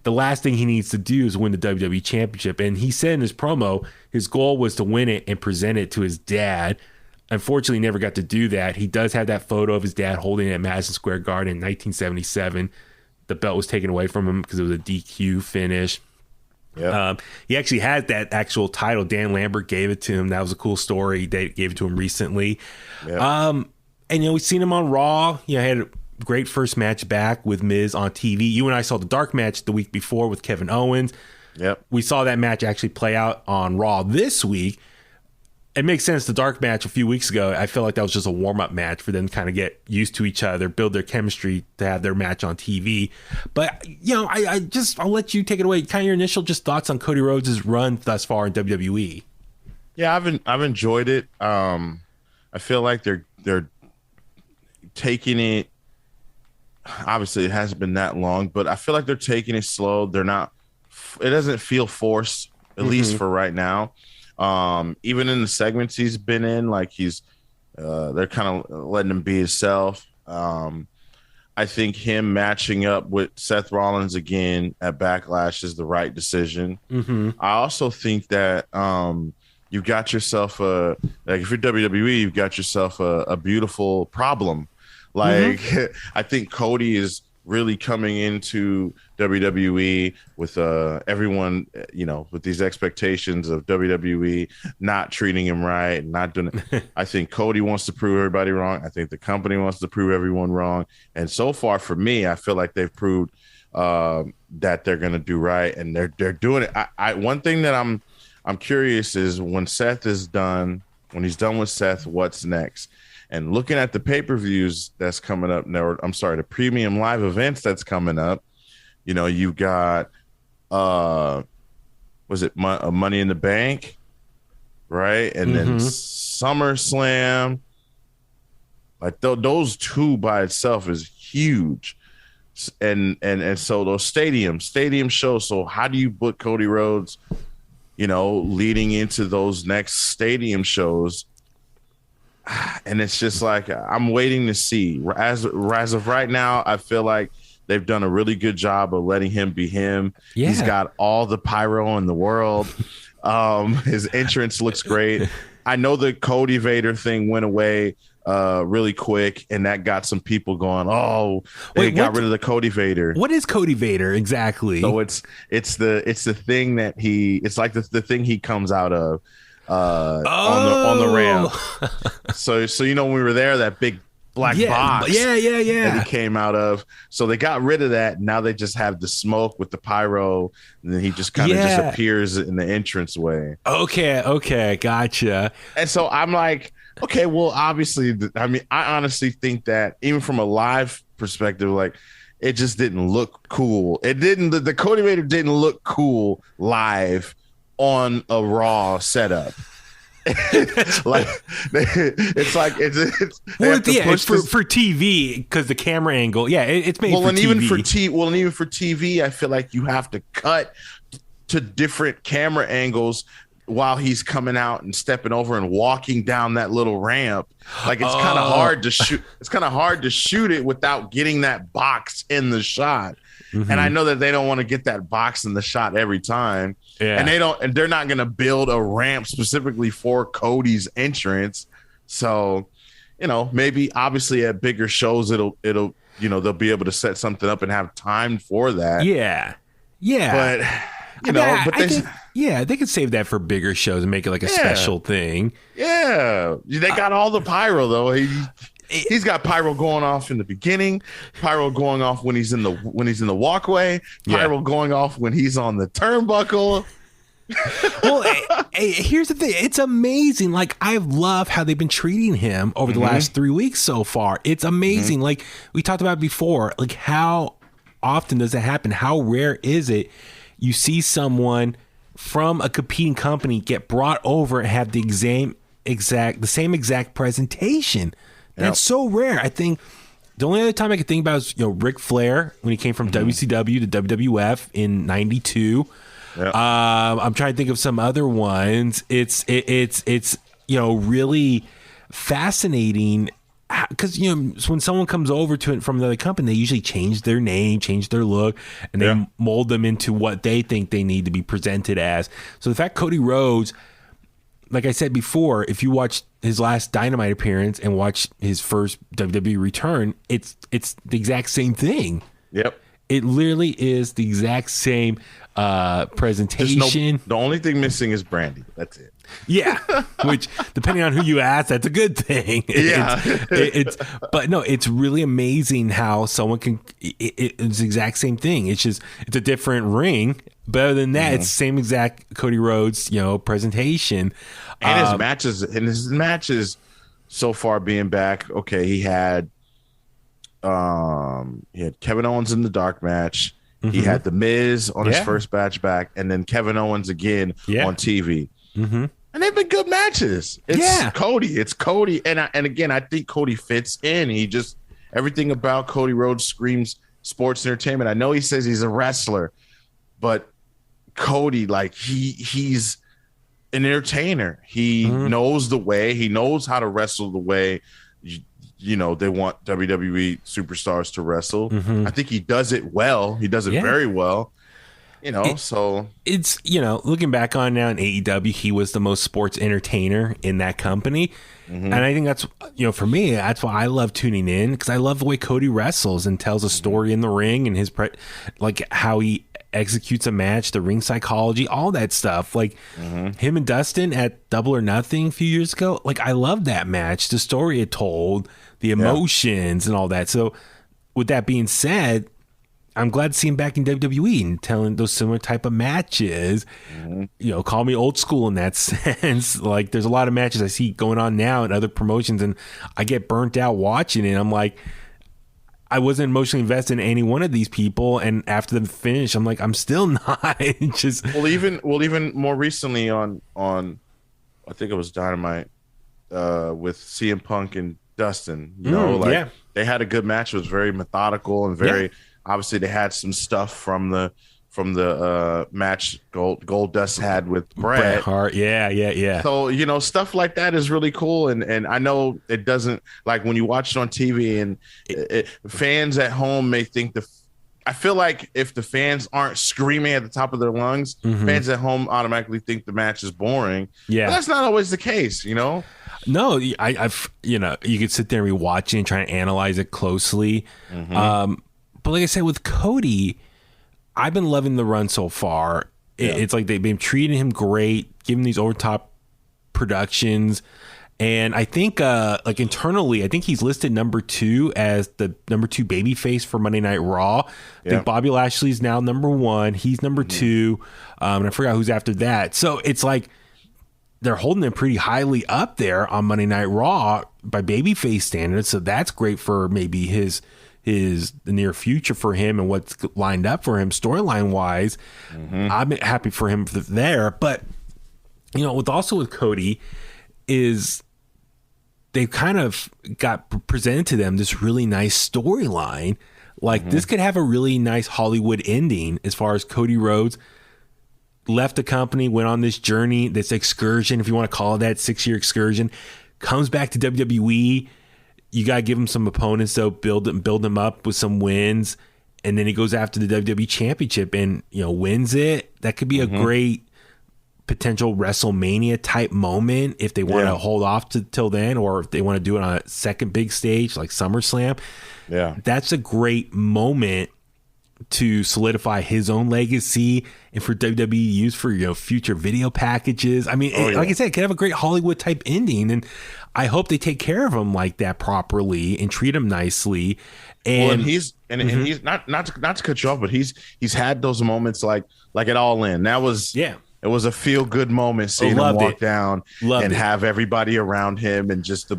the last thing he needs to do is win the WWE Championship. And he said in his promo, his goal was to win it and present it to his dad. Unfortunately, never got to do that. He does have that photo of his dad holding it at Madison Square Garden in 1977. The belt was taken away from him because it was a DQ finish. Yep. He actually had that actual title. Dan Lambert gave it to him. That was a cool story. They gave it to him recently. Yep. And, we've seen him on Raw. He had a great first match back with Miz on TV. You and I saw the dark match the week before with Kevin Owens. Yep. We saw that match actually play out on Raw this week. It makes sense. The dark match a few weeks ago, I feel like that was just a warm-up match for them to kind of get used to each other, build their chemistry to have their match on TV. But, I'll let you take it away. Kind of your initial just thoughts on Cody Rhodes' run thus far in WWE. Yeah, I've enjoyed it. I feel like they're taking it. Obviously, it hasn't been that long, but I feel like they're taking it slow. They're not. It doesn't feel forced, at least for right now. Even in the segments he's been in, like they're kind of letting him be himself. I think him matching up with Seth Rollins again at Backlash is the right decision. I also think that you've got yourself if you're WWE, you've got yourself a beautiful problem. Like I think Cody is really coming into WWE with everyone, with these expectations of WWE not treating him right and not doing it. I think Cody wants to prove everybody wrong. I think the company wants to prove everyone wrong. And so far for me, I feel like they've proved that they're going to do right, and they're doing it. One thing that I'm curious is when Seth is done, when he's done with Seth, what's next? And looking at the pay-per-views that's coming up now, the premium live events that's coming up, you've got, Money in the Bank, right? And then SummerSlam. Like those two by itself is huge. And so those stadium shows. So how do you book Cody Rhodes, leading into those next stadium shows? And it's just like I'm waiting to see. As of right now, I feel like they've done a really good job of letting him be him. Yeah. He's got all the pyro in the world. His entrance looks great. I know the Cody Vader thing went away really quick, and that got some people going, they got rid of the Cody Vader. What is Cody Vader exactly? So it's the thing that it's like the thing he comes out of. On the ramp. So when we were there, that big black box that he came out of. So they got rid of that. Now they just have the smoke with the pyro, and then he just kind of just appears in the entranceway. Okay, gotcha. And so I'm like, okay, well, obviously, I honestly think that even from a live perspective, like it just didn't look cool. The Cody Vader didn't look cool live on a Raw setup. It's for TV because the camera angle. Yeah, it's made for TV. Even for TV, I feel like you have to cut to different camera angles while he's coming out and stepping over and walking down that little ramp. Like it's kind of hard to shoot. It's kind of hard to shoot it without getting that box in the shot. And I know that they don't want to get that box in the shot every time. Yeah. And they're not going to build a ramp specifically for Cody's entrance. So, maybe obviously at bigger shows, it'll they'll be able to set something up and have time for that. Yeah. Yeah. But they could save that for bigger shows and make it like a special thing. Yeah. They got all the pyro though. He's got pyro going off in the beginning, pyro going off when he's in the walkway, pyro going off when he's on the turnbuckle. Well, here's the thing. It's amazing. Like, I love how they've been treating him over the last 3 weeks so far. It's amazing. Like we talked about before, like how often does it happen? How rare is it you see someone from a competing company get brought over and have the the same exact presentation. That's so rare. I think the only other time I could think about is Ric Flair when he came from WCW to WWF in '92. Yep. I'm trying to think of some other ones. It's really fascinating because when someone comes over to it from another company, they usually change their name, change their look, and they mold them into what they think they need to be presented as. So the fact Cody Rhodes, like I said before, if you watch his last Dynamite appearance and watch his first WWE return, it's the exact same thing. Yep. It literally is the exact same presentation. The only thing missing is Brandy. That's it. Yeah, which depending on who you ask, that's a good thing. But no, it's really amazing how someone can. It's the exact same thing. It's a different ring. But other than that, it's the same exact Cody Rhodes, presentation. And his matches so far being back. Okay, he had Kevin Owens in the dark match. Mm-hmm. He had The Miz on his first batch back, and then Kevin Owens again on TV. Mm-hmm. And they've been good matches. It's Cody. And again, I think Cody fits in. He just, everything about Cody Rhodes screams sports entertainment. I know he says he's a wrestler, but Cody, like he's an entertainer. He knows the way. He knows how to wrestle the way, they want WWE superstars to wrestle. Mm-hmm. I think he does it well. He does it very well. So it's, looking back on now in AEW, he was the most sports entertainer in that company. Mm-hmm. And I think that's, for me, that's why I love tuning in, because I love the way Cody wrestles and tells a story in the ring and his, how he executes a match, the ring psychology, all that stuff. Like him and Dustin at Double or Nothing a few years ago. Like, I love that match, the story it told, the emotions and all that. So with that being said, I'm glad to see him back in WWE and telling those similar type of matches. Mm-hmm. Call me old school in that sense. Like, there's a lot of matches I see going on now in other promotions, and I get burnt out watching it. I'm like, I wasn't emotionally invested in any one of these people, and after the finish, I'm like, I'm still not. Even more recently on I think it was Dynamite with CM Punk and Dustin. They had a good match. It was very methodical and very. Obviously, they had some stuff from the match Gold Dust had with Bret Hart. Yeah. So stuff like that is really cool, and I know it doesn't, like when you watch it on TV and fans at home may think I feel like if the fans aren't screaming at the top of their lungs, fans at home automatically think the match is boring. Yeah, but that's not always the case. No, I've you could sit there and be watching and try to analyze it closely. But like I said, with Cody, I've been loving the run so far. It's like they've been treating him great, giving these over-top productions. And I think internally, I think he's listed number 2 as the number 2 babyface for Monday Night Raw. I think Bobby Lashley's now number 1. He's number 2. And I forgot who's after that. So it's like they're holding him pretty highly up there on Monday Night Raw by babyface standards. So that's great for maybe the near future for him and what's lined up for him storyline wise. I'm happy for him there. But, with Cody is they've kind of got presented to them this really nice storyline. Like this could have a really nice Hollywood ending as far as Cody Rhodes left the company, went on this journey, this excursion, if you want to call it that, 6-year excursion, comes back to WWE. You got to give him some opponents, though, build him up with some wins. And then he goes after the WWE Championship and, wins it. That could be a great potential WrestleMania type moment if they want to hold off till then, or if they want to do it on a second big stage like SummerSlam. Yeah. That's a great moment to solidify his own legacy and for WWE to use for, future video packages. I mean, like I said, it could have a great Hollywood type ending. And I hope they take care of him like that properly and treat him nicely. And he's not to cut you off, but he's had those moments like it All In. That was it was a feel good moment seeing him walk down and have everybody around him and just the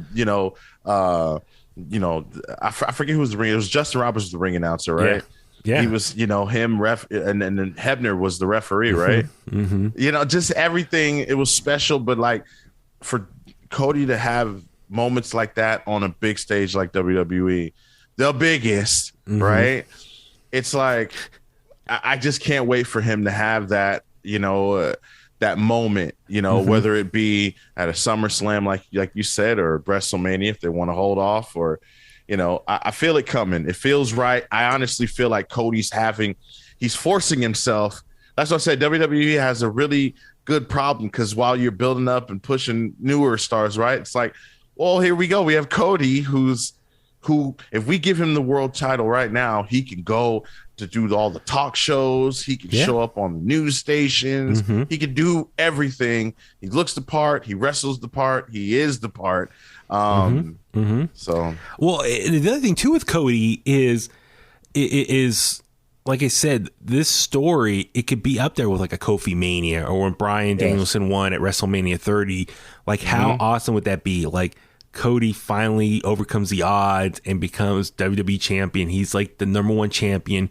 I forget who was the ring. It was Justin Roberts, the ring announcer, right? Yeah. He was, him ref, and then Hebner was the referee, right? Just everything. It was special, but like for Cody to have moments like that on a big stage like WWE, the biggest, right? It's like I just can't wait for him to have that, that moment, whether it be at a SummerSlam, like you said, or WrestleMania if they want to hold off, or, I feel it coming. It feels right. I honestly feel like Cody's forcing himself. That's what I said. WWE has a really good problem, because while you're building up and pushing newer stars, right? It's like, well, here we go. We have Cody, who, if we give him the world title right now, he can go to do all the talk shows. He can show up on the news stations. He can do everything. He looks the part. He wrestles the part. He is the part. So, well, the other thing too with Cody is like I said, this story, it could be up there with like a Kofi Mania, or when Bryan Danielson won at WrestleMania 30. Like, how awesome would that be? Like, Cody finally overcomes the odds and becomes WWE champion. He's like the number one champion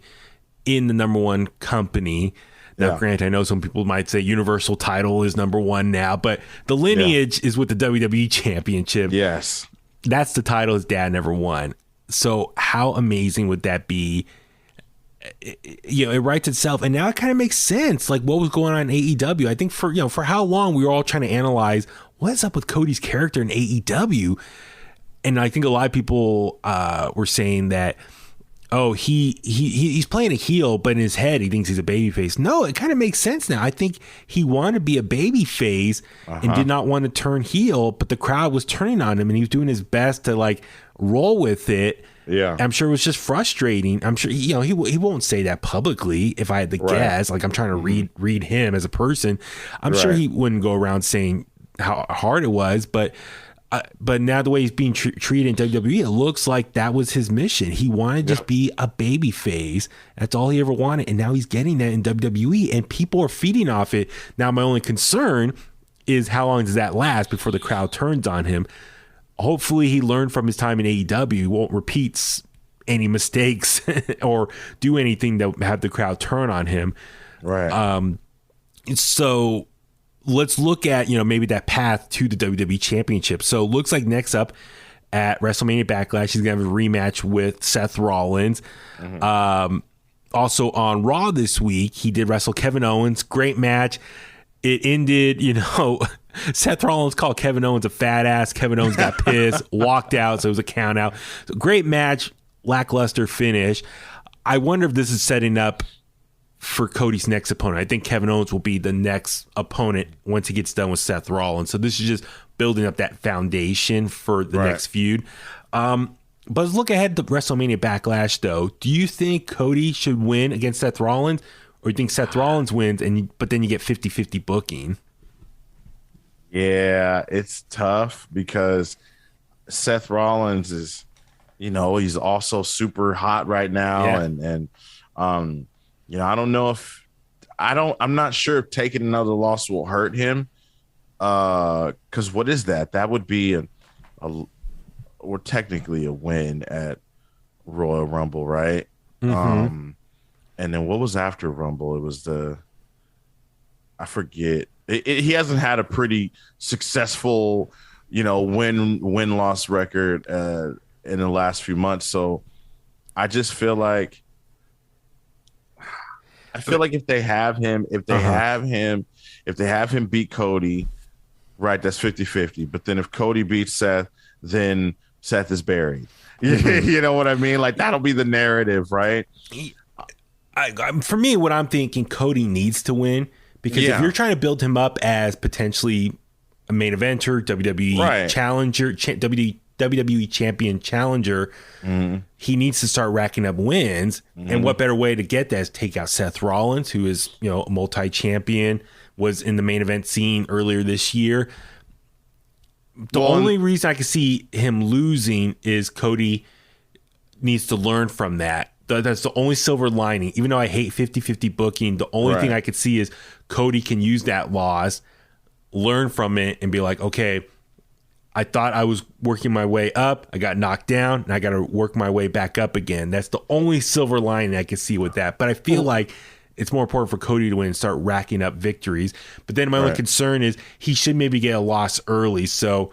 in the number one company. Now, granted, I know some people might say Universal title is number one now, but the lineage is with the WWE championship. Yes. That's the title his dad never won. So how amazing would that be? It writes itself, and now it kind of makes sense, like what was going on in AEW. I think for how long we were all trying to analyze what's up with Cody's character in AEW, and I think a lot of people were saying that, oh, he's playing a heel, but in his head he thinks he's a babyface. No, it kind of makes sense now. I think he wanted to be a babyface and did not want to turn heel, but the crowd was turning on him, and he was doing his best to like roll with it. Yeah, I'm sure it was just frustrating. I'm sure he won't say that publicly. If I had to guess, like I'm trying to read him as a person, I'm sure he wouldn't go around saying how hard it was. But now the way he's being treated in WWE, it looks like that was his mission. He wanted to just be a baby face. That's all he ever wanted, and now he's getting that in WWE, and people are feeding off it. Now my only concern is how long does that last before the crowd turns on him? Hopefully he learned from his time in AEW. He won't repeat any mistakes or do anything that have the crowd turn on him. Right. So let's look at, maybe that path to the WWE Championship. So it looks like next up at WrestleMania Backlash, he's going to have a rematch with Seth Rollins. Also on Raw this week, he did wrestle Kevin Owens. Great match. It ended, Seth Rollins called Kevin Owens a fat ass. Kevin Owens got pissed, walked out, so it was a count out. So great match, lackluster finish. I wonder if this is setting up for Cody's next opponent. I think Kevin Owens will be the next opponent once he gets done with Seth Rollins. So this is just building up that foundation for the next feud. But let's look ahead to WrestleMania Backlash, though. Do you think Cody should win against Seth Rollins? Or you think Seth Rollins wins, but then you get 50-50 booking? Yeah, it's tough because Seth Rollins is, he's also super hot right now. Yeah. And I don't know I'm not sure if taking another loss will hurt him. Because what is that? That would be or technically a win at Royal Rumble, right? And then what was after Rumble? It was I forget. He hasn't had a pretty successful, win-loss record in the last few months. So I just feel like if they have him, if they have him beat Cody, right, that's 50-50. But then if Cody beats Seth, then Seth is buried. You know what I mean? Like, that'll be the narrative, right? For me, what I'm thinking, Cody needs to win, because if you're trying to build him up as potentially a main eventer, WWE challenger, WWE champion challenger, he needs to start racking up wins. And what better way to get that is take out Seth Rollins, who is, a multi-champion, was in the main event scene earlier this year. The only reason I can see him losing is Cody needs to learn from that. That's the only silver lining. Even though I hate 50-50 booking, the only thing I could see is Cody can use that loss, learn from it, and be like, okay, I thought I was working my way up. I got knocked down, and I got to work my way back up again. That's the only silver lining I can see with that. But I feel like it's more important for Cody to win and start racking up victories. But then my only concern is he should maybe get a loss early. So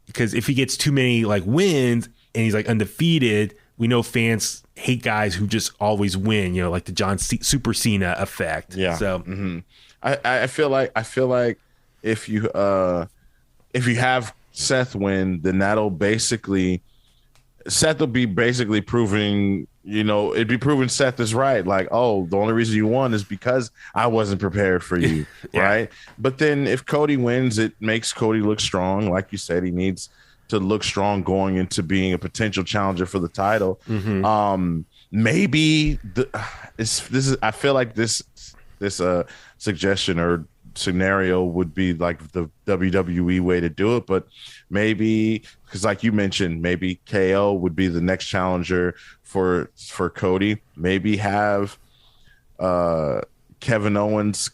because if he gets too many like wins and he's like undefeated, we know fans hate guys who just always win, you know, like the Super Cena effect. Yeah. So I feel like if you have Seth win, then Seth will be basically proving, you know, it'd be proving Seth is right. Like, oh, the only reason you won is because I wasn't prepared for you. Yeah. Right. But then if Cody wins, it makes Cody look strong. Like you said, he needs to look strong going into being a potential challenger for the title. Maybe I feel like this suggestion or scenario would be like the WWE way to do it, but maybe because like you mentioned, maybe KO would be the next challenger for Cody. Maybe have Kevin Owens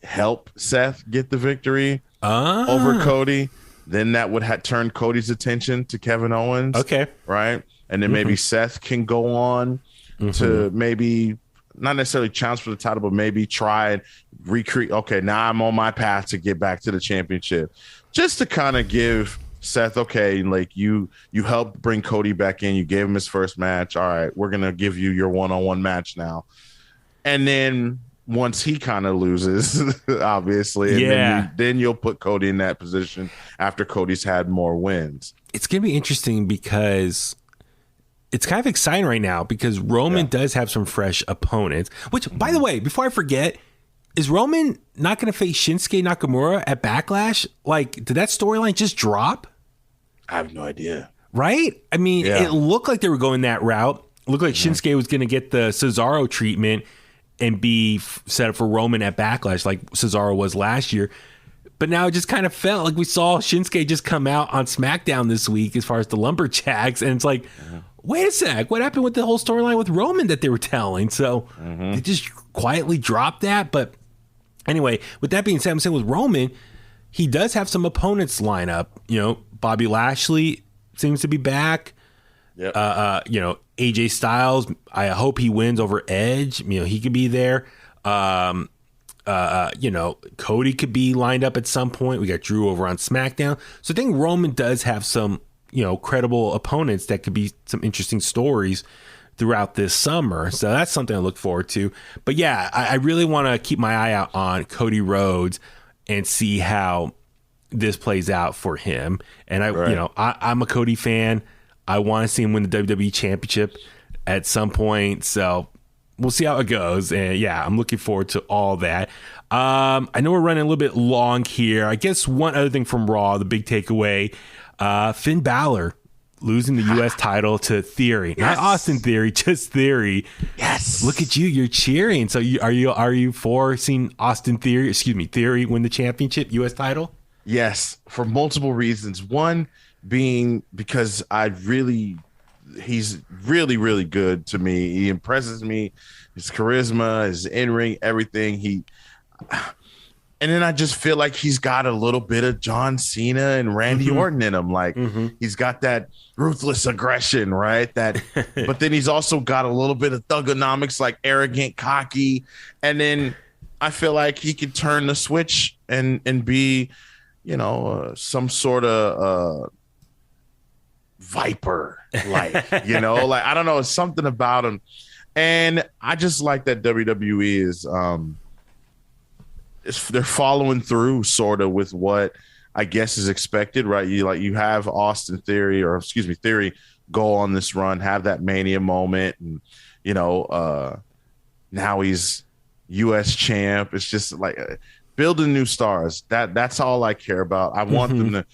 help Seth get the victory over Cody. Then that would turn Cody's attention to Kevin Owens. Okay. Right. And then maybe Seth can go on to maybe not necessarily challenge for the title, but maybe try and recreate. Okay, now I'm on my path to get back to the championship. Just to kind of give Seth, okay, like you helped bring Cody back in. You gave him his first match. All right, we're going to give you your one-on-one match now. And then once he kind of loses, obviously, and then you'll put Cody in that position after Cody's had more wins. It's going to be interesting because it's kind of exciting right now because Roman does have some fresh opponents, which, by the way, before I forget, is Roman not going to face Shinsuke Nakamura at Backlash? Like, did that storyline just drop? I have no idea. Right? I mean, it looked like they were going that route. It looked like Shinsuke was going to get the Cesaro treatment and be set up for Roman at Backlash like Cesaro was last year. But now it just kind of felt like we saw Shinsuke just come out on SmackDown this week as far as the Lumberjacks. And it's like, wait a sec, what happened with the whole storyline with Roman that they were telling? So they just quietly dropped that. But anyway, with that being said, I'm saying with Roman, he does have some opponents line up. You know, Bobby Lashley seems to be back. Yep. You know, AJ Styles, I hope he wins over Edge. You know, he could be there. You know, Cody could be lined up at some point. We got Drew over on SmackDown. So I think Roman does have some, you know, credible opponents that could be some interesting stories throughout this summer. So that's something I look forward to. But yeah, I really want to keep my eye out on Cody Rhodes and see how this plays out for him. And you know, I'm a Cody fan. I want to see him win the WWE Championship at some point. So we'll see how it goes. And yeah, I'm looking forward to all that. I know we're running a little bit long here. I guess one other thing from Raw, the big takeaway, Finn Bálor losing the U.S. title to Theory. Not Austin Theory, just Theory. Yes. Look at you. You're cheering. So are you for seeing Theory win the championship U.S. title? Yes, for multiple reasons. One being because he's really, really good to me. He impresses me. His charisma, his in-ring, everything. And then I just feel like he's got a little bit of John Cena and Randy Orton in him. Like he's got that ruthless aggression, right? But then he's also got a little bit of thugonomics, like arrogant, cocky. And then I feel like he could turn the switch and be, you know, some sort of Viper, like, you know, like, I don't know, it's something about him. And I just like that WWE is they're following through sort of with what I guess is expected, right? You have Theory go on this run, have that Mania moment, and you know, now he's US champ. It's just like building new stars. That's all I care about. I want them to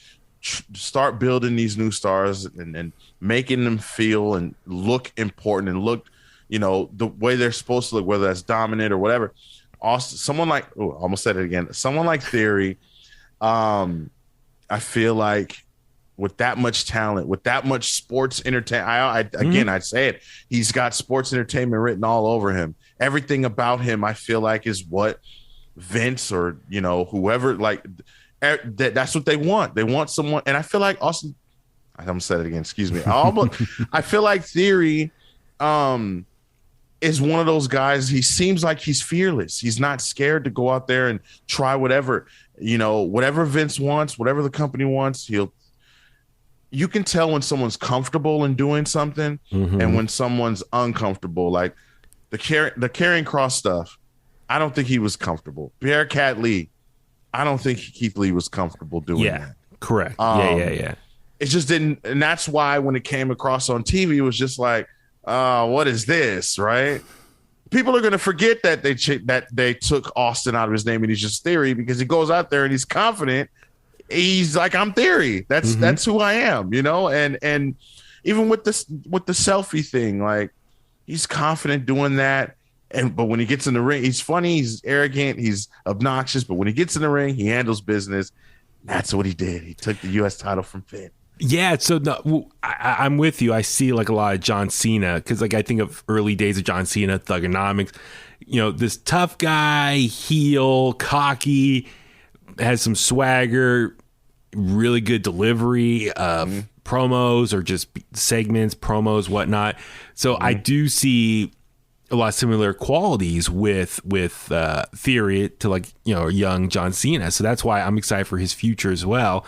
start building these new stars and making them feel and look important and look, you know, the way they're supposed to look, whether that's dominant or whatever. Also, someone like, almost said it again, someone like Theory, I feel like with that much talent, with that much sports entertainment, I'd say it, he's got sports entertainment written all over him. Everything about him, I feel like, is what Vince or, you know, whoever, like, that's what they want. They want someone, and I feel like Austin. I almost said it again. Excuse me. I feel like Theory is one of those guys. He seems like he's fearless. He's not scared to go out there and try whatever, you know, whatever Vince wants, whatever the company wants. you can tell when someone's comfortable in doing something and when someone's uncomfortable. Like the Karrion Kross stuff, I don't think he was comfortable. Pierre Cat Lee, I don't think Keith Lee was comfortable doing that. Correct. Yeah. It just didn't, and that's why when it came across on TV, it was just like, what is this, right? People are going to forget that they took Austin out of his name and he's just Theory, because he goes out there and he's confident. He's like, I'm Theory. That's who I am, you know. And even with the selfie thing, like he's confident doing that. But when he gets in the ring, he's funny, he's arrogant, he's obnoxious. But when he gets in the ring, he handles business. That's what he did. He took the U.S. title from Finn. Yeah, so no, I'm with you. I see like a lot of John Cena, because like I think of early days of John Cena, Thugonomics. You know, this tough guy, heel, cocky, has some swagger, really good delivery of promos or just segments, promos, whatnot. So I do see a lot of similar qualities with Theory to, like, you know, young John Cena. So that's why I'm excited for his future as well.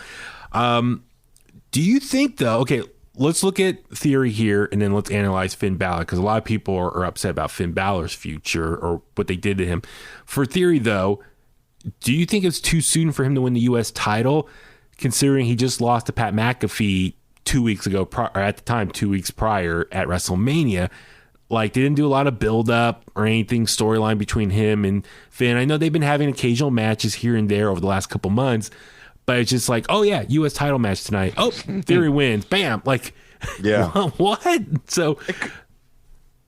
Do you think, though, okay, let's look at Theory here and then let's analyze Finn Balor, because a lot of people are upset about Finn Balor's future or what they did to him. For Theory, though, do you think it's too soon for him to win the U.S. title, considering he just lost to Pat McAfee 2 weeks ago, or at the time, 2 weeks prior at WrestleMania? Like, they didn't do a lot of build-up or anything storyline between him and Finn. I know they've been having occasional matches here and there over the last couple months, but it's just like, oh, yeah, U.S. title match tonight. Oh, Theory wins. Bam. Like, yeah. What? So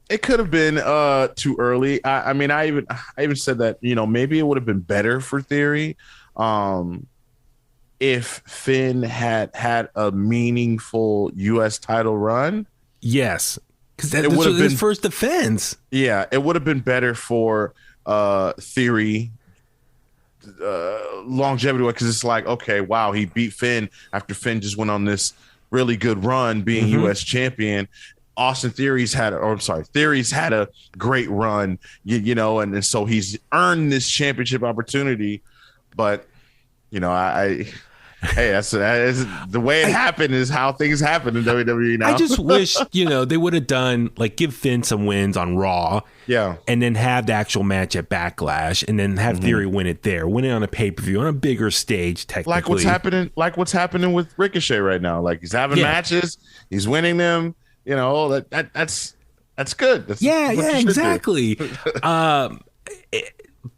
it could have been too early. I mean, I even said that, you know, maybe it would have been better for Theory if Finn had a meaningful U.S. title run. Yes. Because this was his first defense. Yeah, it would have been better for Theory longevity, because it's like, okay, wow, he beat Finn after Finn just went on this really good run being U.S. champion. Theory's had a great run, you know, and so he's earned this championship opportunity. But, you know, hey, that's the way it happened is how things happen in WWE now. I just wish, you know, they would have done, like, give Finn some wins on Raw. Yeah. And then have the actual match at Backlash, and then have Theory win it there. Win it on a pay-per-view on a bigger stage, technically. Like what's happening with Ricochet right now. Like, he's having matches, he's winning them. You know, that's good. That's exactly.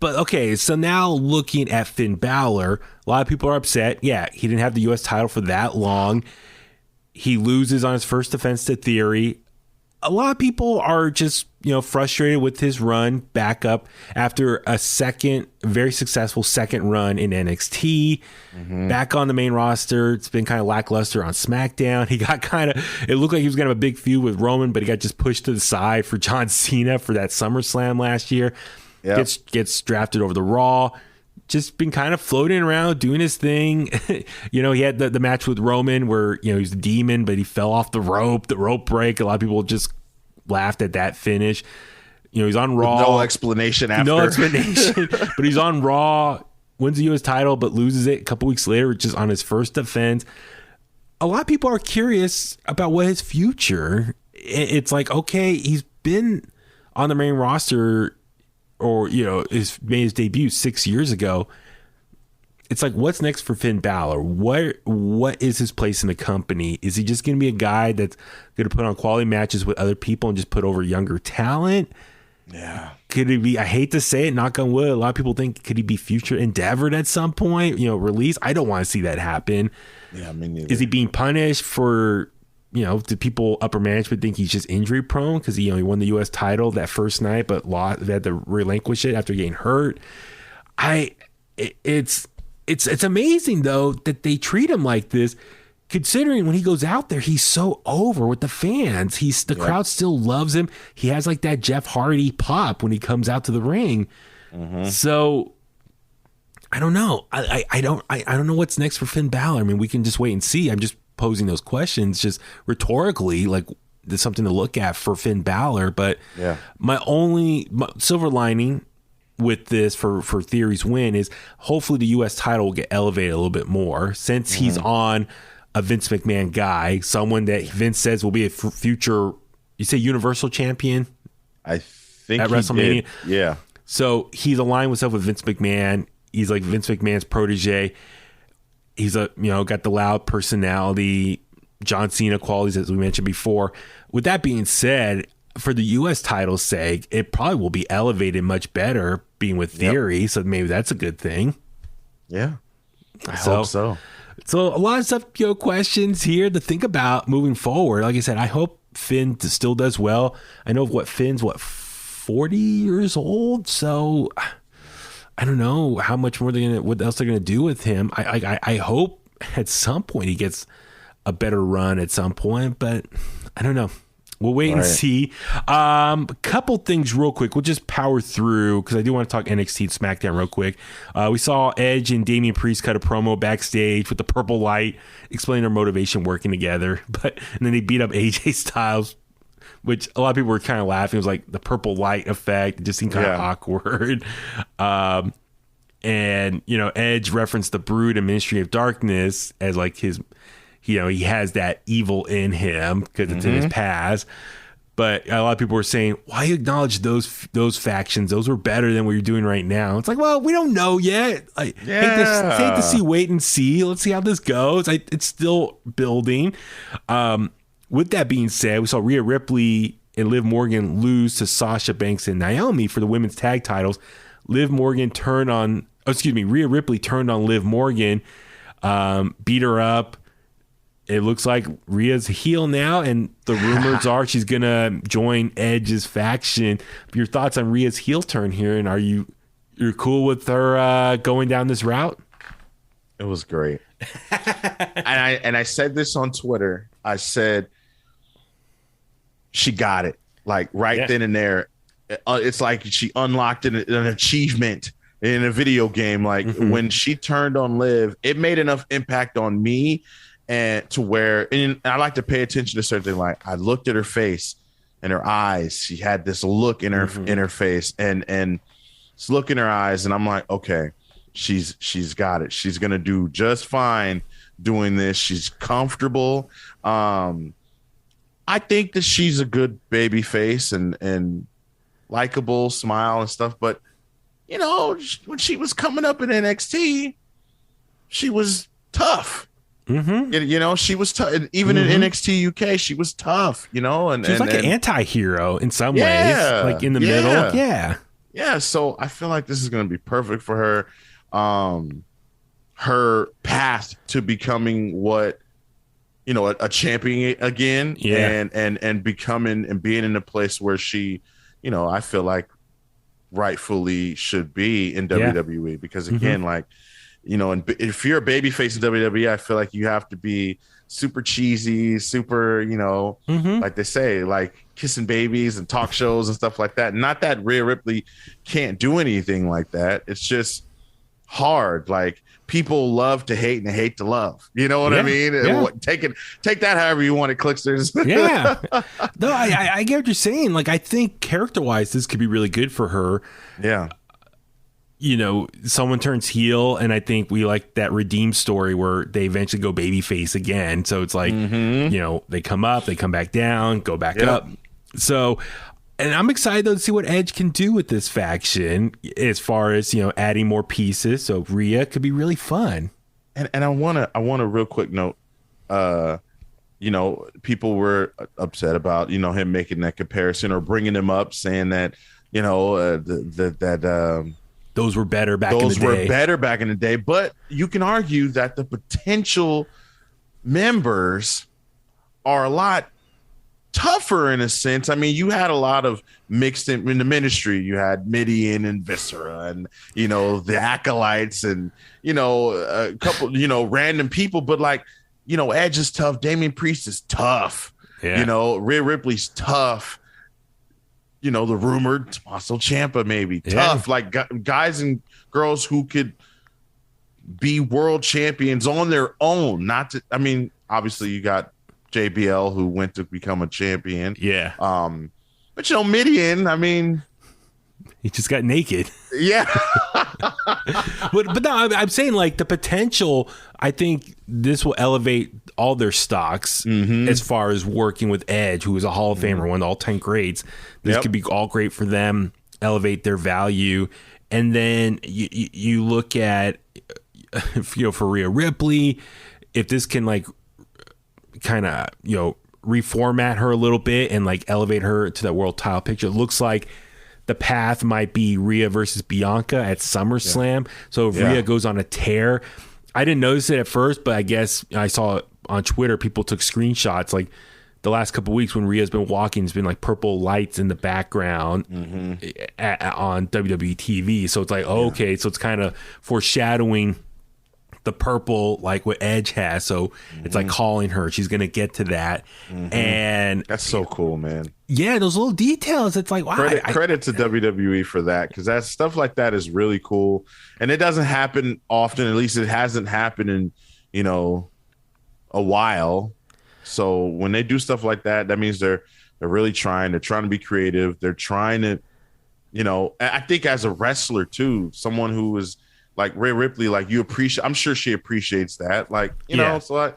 But okay, so now looking at Finn Balor, a lot of people are upset. Yeah, he didn't have the U.S. title for that long. He loses on his first defense to Theory. A lot of people are just, you know, frustrated with his run back up after a very successful second run in NXT. Back on the main roster. It's been kind of lackluster on SmackDown. He got it looked like he was going to have a big feud with Roman, but he got just pushed to the side for John Cena for that SummerSlam last year. Yep. Gets drafted over the Raw. Just been kind of floating around, doing his thing. You know, he had the match with Roman where, you know, he's a demon, but he fell off the rope break. A lot of people just laughed at that finish. You know, he's on Raw. No explanation after. No explanation. But he's on Raw, wins the U.S. title, but loses it a couple weeks later, just on his first defense. A lot of people are curious about what his future. It's like, okay, he's been on the main roster, or, you know, made his debut 6 years ago. It's like, what's next for Finn Balor? What is his place in the company? Is he just going to be a guy that's going to put on quality matches with other people and just put over younger talent? Yeah. Could he be, I hate to say it, knock on wood, a lot of people think, could he be future endeavored at some point? You know, release? I don't want to see that happen. Yeah, me neither. Is he being punished for, you know, do people upper management think he's just injury prone because he won the U.S. title that first night, but they had to relinquish it after getting hurt? It's amazing though that they treat him like this, considering when he goes out there, he's so over with the fans. The crowd still loves him. He has like that Jeff Hardy pop when he comes out to the ring. So I don't know. I don't know what's next for Finn Balor. I mean, we can just wait and see. I'm just posing those questions just rhetorically, like there's something to look at for Finn Balor. But my silver lining with this for Theory's win is hopefully the U.S. title will get elevated a little bit more, since he's on a Vince McMahon guy, someone that Vince says will be a future, you say Universal Champion? I think at WrestleMania. Did. Yeah. So he's aligned himself with Vince McMahon. He's like Vince McMahon's protege. He's got the loud personality, John Cena qualities, as we mentioned before. With that being said, for the U.S. title's sake, it probably will be elevated much better being with Theory. Yep. So maybe that's a good thing. Yeah. I hope so. So a lot of stuff, questions here to think about moving forward. Like I said, I hope Finn still does well. I know Finn's 40 years old, so I don't know how much more what else they're gonna do with him. I hope at some point he gets a better run at some point, but I don't know. We'll wait and see. A couple things real quick. We'll just power through because I do want to talk NXT and SmackDown real quick. We saw Edge and Damian Priest cut a promo backstage with the purple light, explain their motivation working together. And then they beat up AJ Styles, which a lot of people were kind of laughing. It was like the purple light effect. It just seemed kind of awkward. And, Edge referenced the Brood and Ministry of Darkness as like his... he has that evil in him because it's in his past. But a lot of people were saying, why acknowledge those factions? Those were better than what you're doing right now. It's like, well, we don't know yet. Hate to see, wait and see. Let's see how this goes. It's still building. With that being said, we saw Rhea Ripley and Liv Morgan lose to Sasha Banks and Naomi for the women's tag titles. Rhea Ripley turned on Liv Morgan, beat her up. It looks like Rhea's a heel now, and the rumors are she's going to join Edge's faction. Your thoughts on Rhea's heel turn here, and you're cool with her going down this route? It was great. and I said this on Twitter. I said she got it. Like then and there. It's like she unlocked an achievement in a video game. Like when she turned on Liv, it made enough impact on me and to where, and I like to pay attention to certain things. Like I looked at her face and her eyes. She had this look in her face, and this look in her eyes, and I'm like, okay, she's got it. She's gonna do just fine doing this. She's comfortable. I think that she's a good baby face and likable, smile and stuff. But when she was coming up in NXT, she was tough. She was tough. Even in NXT UK, she was tough. And she was like an anti-hero in some ways, like in the middle. Yeah. So I feel like this is going to be perfect for her. Her path to becoming what a champion again, and becoming and being in a place where she, I feel like rightfully should be in WWE because again, like. And if you're a babyface in WWE, I feel like you have to be super cheesy, super, like they say, like kissing babies and talk shows and stuff like that. Not that Rhea Ripley can't do anything like that. It's just hard. Like people love to hate and they hate to love. You know what I mean? Yeah. Take that however you want it, Kliqsters. No, I get what you're saying. Like I think character-wise, this could be really good for her. Yeah. Someone turns heel, and I think we like that redeem story where they eventually go babyface again. So it's like, they come up, they come back down, go back up. So, and I'm excited though to see what Edge can do with this faction as far as, adding more pieces. So Rhea could be really fun. And I want a real quick note. People were upset about, him making that comparison or bringing him up saying that, those were better back in the day. Those were better back in the day. But you can argue that the potential members are a lot tougher in a sense. I mean, you had a lot of mixed in the ministry. You had Midian and Viscera and, the Acolytes and, a couple, random people. But like, Edge is tough. Damian Priest is tough. Yeah. Rhea Ripley's tough. The rumored Tommaso Ciampa maybe tough, like guys and girls who could be world champions on their own. Obviously you got JBL who went to become a champion. Yeah. But Midian, he just got naked. Yeah. but no, I'm saying like the potential. I think this will elevate all their stocks as far as working with Edge, who is a Hall of Famer, one of the all-time greats. This could be all great for them, elevate their value. And then you look at, for Rhea Ripley, if this can like kind of, reformat her a little bit and like elevate her to that world title picture. It looks like the path might be Rhea versus Bianca at SummerSlam. So if Rhea goes on a tear, I didn't notice it at first, but I guess I saw it on Twitter. People took screenshots like the last couple of weeks when Rhea's been walking, it's been like purple lights in the background on WWE TV. So it's like, okay, so it's kind of foreshadowing the purple, like what Edge has. So it's like calling her. She's going to get to that. And that's so cool, man. Yeah, those little details. It's like, wow. Credit to WWE for that, because that stuff like that is really cool. And it doesn't happen often. At least it hasn't happened in, a while. So when they do stuff like that, that means they're really trying. They're trying to be creative. They're trying to, I think as a wrestler too, someone who is like Rhea Ripley, like you appreciate, I'm sure she appreciates that. Like, know, so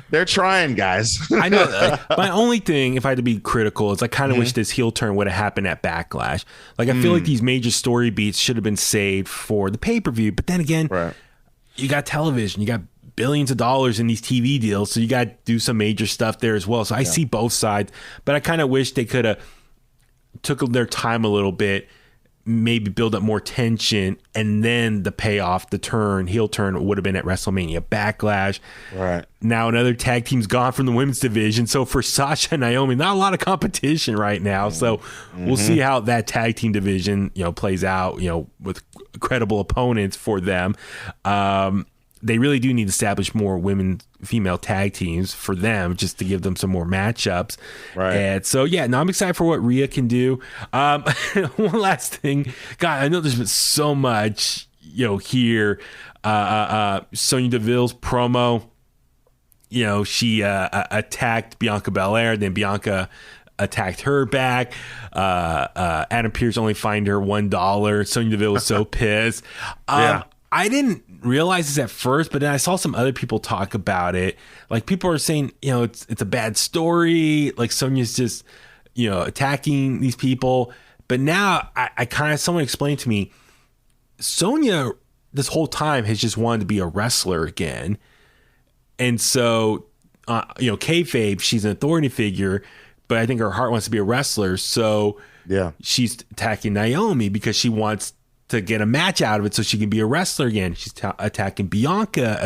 they're trying, guys. I know. My only thing, if I had to be critical, is I kind of wish this heel turn would have happened at Backlash. Like, I feel like these major story beats should have been saved for the pay-per-view. But then again, you got television, you got billions of dollars in these TV deals, so you got to do some major stuff there as well. So I see both sides, but I kind of wish they could have took their time a little bit, maybe build up more tension, and then the payoff, the heel turn would have been at WrestleMania Backlash. Right. Now another tag team's gone from the women's division. So for Sasha and Naomi, not a lot of competition right now. So we'll see how that tag team division, plays out, with credible opponents for them. They really do need to establish more female tag teams for them, just to give them some more matchups. Right. And so, I'm excited for what Rhea can do. One last thing. God, I know there's been so much, here. Sonya Deville's promo, she attacked Bianca Belair, then Bianca attacked her back. Adam Pearce only fined her $1. Sonya Deville was so pissed. I didn't realize this at first, but then I saw some other people talk about it. Like, people are saying, it's a bad story. Like, Sonya's just, attacking these people. But now I kind of, someone explained to me, Sonya this whole time has just wanted to be a wrestler again. And so, kayfabe, she's an authority figure, but I think her heart wants to be a wrestler. So she's attacking Naomi because she wants to get a match out of it so she can be a wrestler again. She's attacking Bianca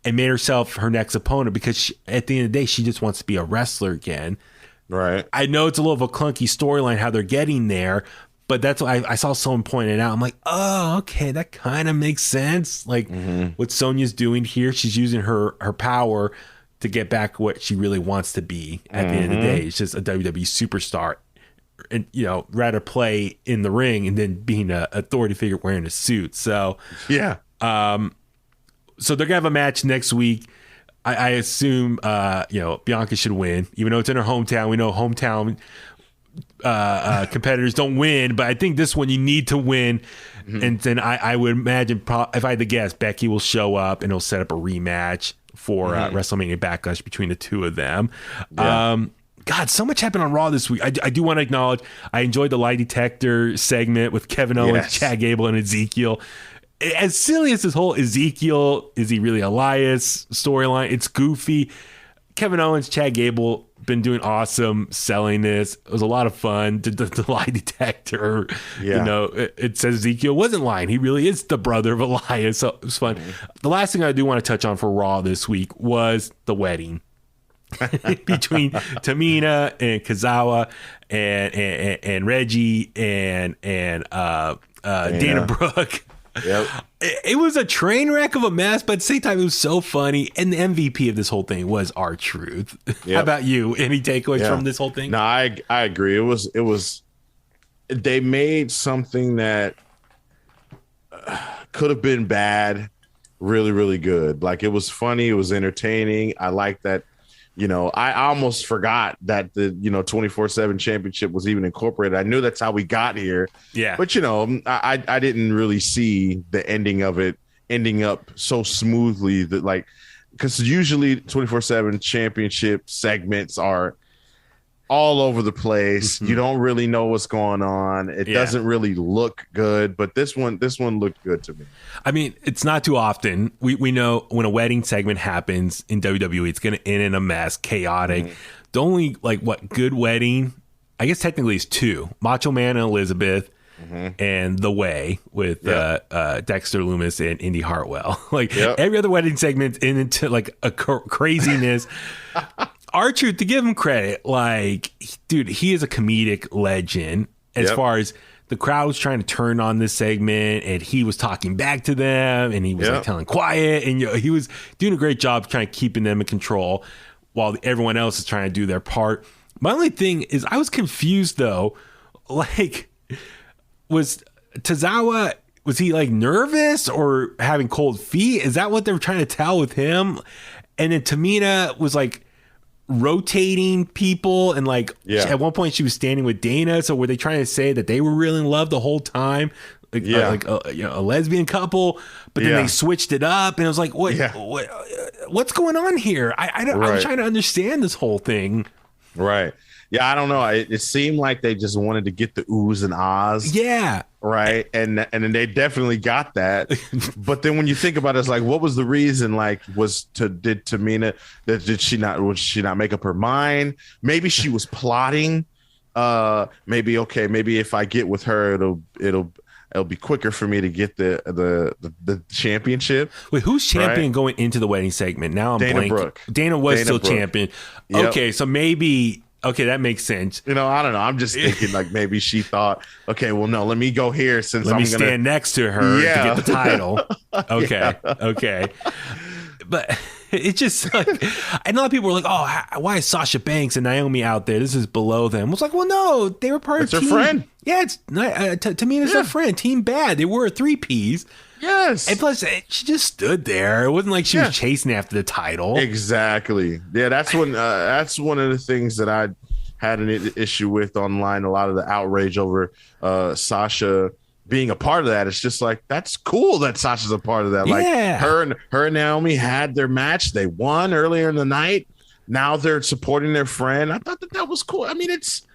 and made herself her next opponent because at the end of the day, she just wants to be a wrestler again. Right. I know it's a little of a clunky storyline how they're getting there, but that's what I saw someone pointing out. I'm like, oh, okay, that kind of makes sense. Like what Sonya's doing here, she's using her power to get back what she really wants to be at the end of the day. It's just a WWE superstar. And rather play in the ring and then being an authority figure wearing a suit. So so they're gonna have a match next week. I assume Bianca should win, even though it's in her hometown. We know hometown competitors don't win, but I think this one you need to win. And then I would imagine, if I had to guess, Becky will show up and it'll set up a rematch for WrestleMania Backlash between the two of them. God, so much happened on Raw this week. I do want to acknowledge I enjoyed the lie detector segment with Kevin Owens, Chad Gable, and Ezekiel. As silly as this whole Ezekiel, is he really Elias storyline? It's goofy. Kevin Owens, Chad Gable, been doing awesome selling this. It was a lot of fun. The lie detector, it says Ezekiel wasn't lying. He really is the brother of Elias. So it was fun. The last thing I do want to touch on for Raw this week was the wedding. Between Tamina and Kazawa and Reggie and Dana Brooke. It was a train wreck of a mess, but at the same time it was so funny. And the MVP of this whole thing was R-Truth. How about you? Any takeaways from this whole thing? No, I agree. It was they made something that could have been bad really, really good. Like, it was funny, it was entertaining. I like that. I almost forgot that the 24/7 championship was even incorporated. I knew that's how we got here. Yeah. But I didn't really see the ending of it ending up so smoothly that like, because usually 24/7 championship segments are all over the place. You don't really know what's going on. It doesn't really look good, but this one looked good to me. I mean, it's not too often. We know when a wedding segment happens in WWE, it's going to end in a mess, chaotic. The only good wedding, I guess technically is two: Macho Man and Elizabeth, and The Way with Dexter Lumis and Indy Hartwell. Every other wedding segment into like a craziness. R-Truth, to give him credit, dude, he is a comedic legend as far as the crowd was trying to turn on this segment, and he was talking back to them, and he was telling quiet, and he was doing a great job trying to keeping them in control while everyone else is trying to do their part. My only thing is I was confused, though. Was Tozawa, was he nervous or having cold feet? Is that what they were trying to tell with him? And then Tamina was rotating people, and at one point she was standing with Dana. So were they trying to say that they were really in love the whole time? A lesbian couple, but then they switched it up, and I was like, what's going on here? I'm trying to understand this whole thing. Right. Yeah, I don't know. It seemed like they just wanted to get the oohs and ahs. Yeah. Right. And then they definitely got that. But then when you think about it, it's what was the reason? Did Tamina, would she not make up her mind? Maybe she was plotting. Maybe if I get with her, it'll be quicker for me to get the championship. Wait, who's champion going into the wedding segment? Now I'm Dana blanking. Brooke. Dana was still champion. Yep. Okay, so maybe. Okay, that makes sense. I don't know. I'm just thinking maybe she thought, okay, well, no, let me go here since I'm going to stand next to her to get the title. Okay, okay. But it's just and a lot of people were like, oh, why is Sasha Banks and Naomi out there? This is below them. I was like, well, no, they were part of her friend. Yeah, it's Tamina's her friend. Team Bad. They were 3 Ps. Yes. And plus, she just stood there. It wasn't like she was chasing after the title. Exactly. Yeah, that's one of the things that I had an issue with online. A lot of the outrage over Sasha being a part of that. It's just that's cool that Sasha's a part of that. Her and Naomi had their match. They won earlier in the night. Now they're supporting their friend. I thought that was cool. I mean, it's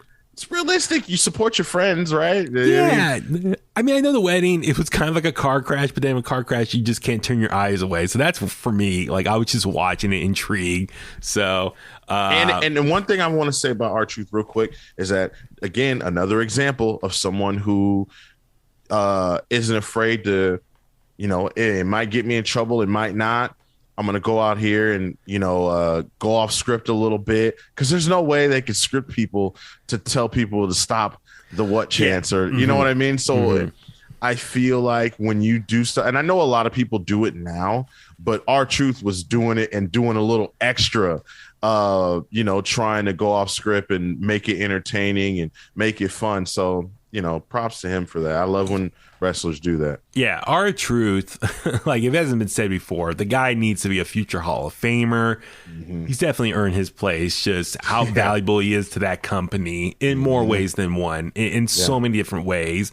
realistic. You support your friends, right? Yeah. I mean, I know the wedding, it was kind of like a car crash, but then in a car crash, you just can't turn your eyes away. So that's for me. I was just watching it, intrigued. So, and one thing I want to say about R-Truth real quick is that, again, another example of someone who isn't afraid to, it might get me in trouble. It might not. I'm going to go out here and, go off script a little bit, because there's no way they could script people to tell people to stop the what chance or, you know what I mean? So I feel like when you do stuff, and I know a lot of people do it now, but R-Truth was doing it and doing a little extra, trying to go off script and make it entertaining and make it fun. So, props to him for that. I love when wrestlers do that. Yeah, R-Truth, if it hasn't been said before, the guy needs to be a future Hall of Famer. He's definitely earned his place. Just how valuable he is to that company in more ways than one, in so many different ways.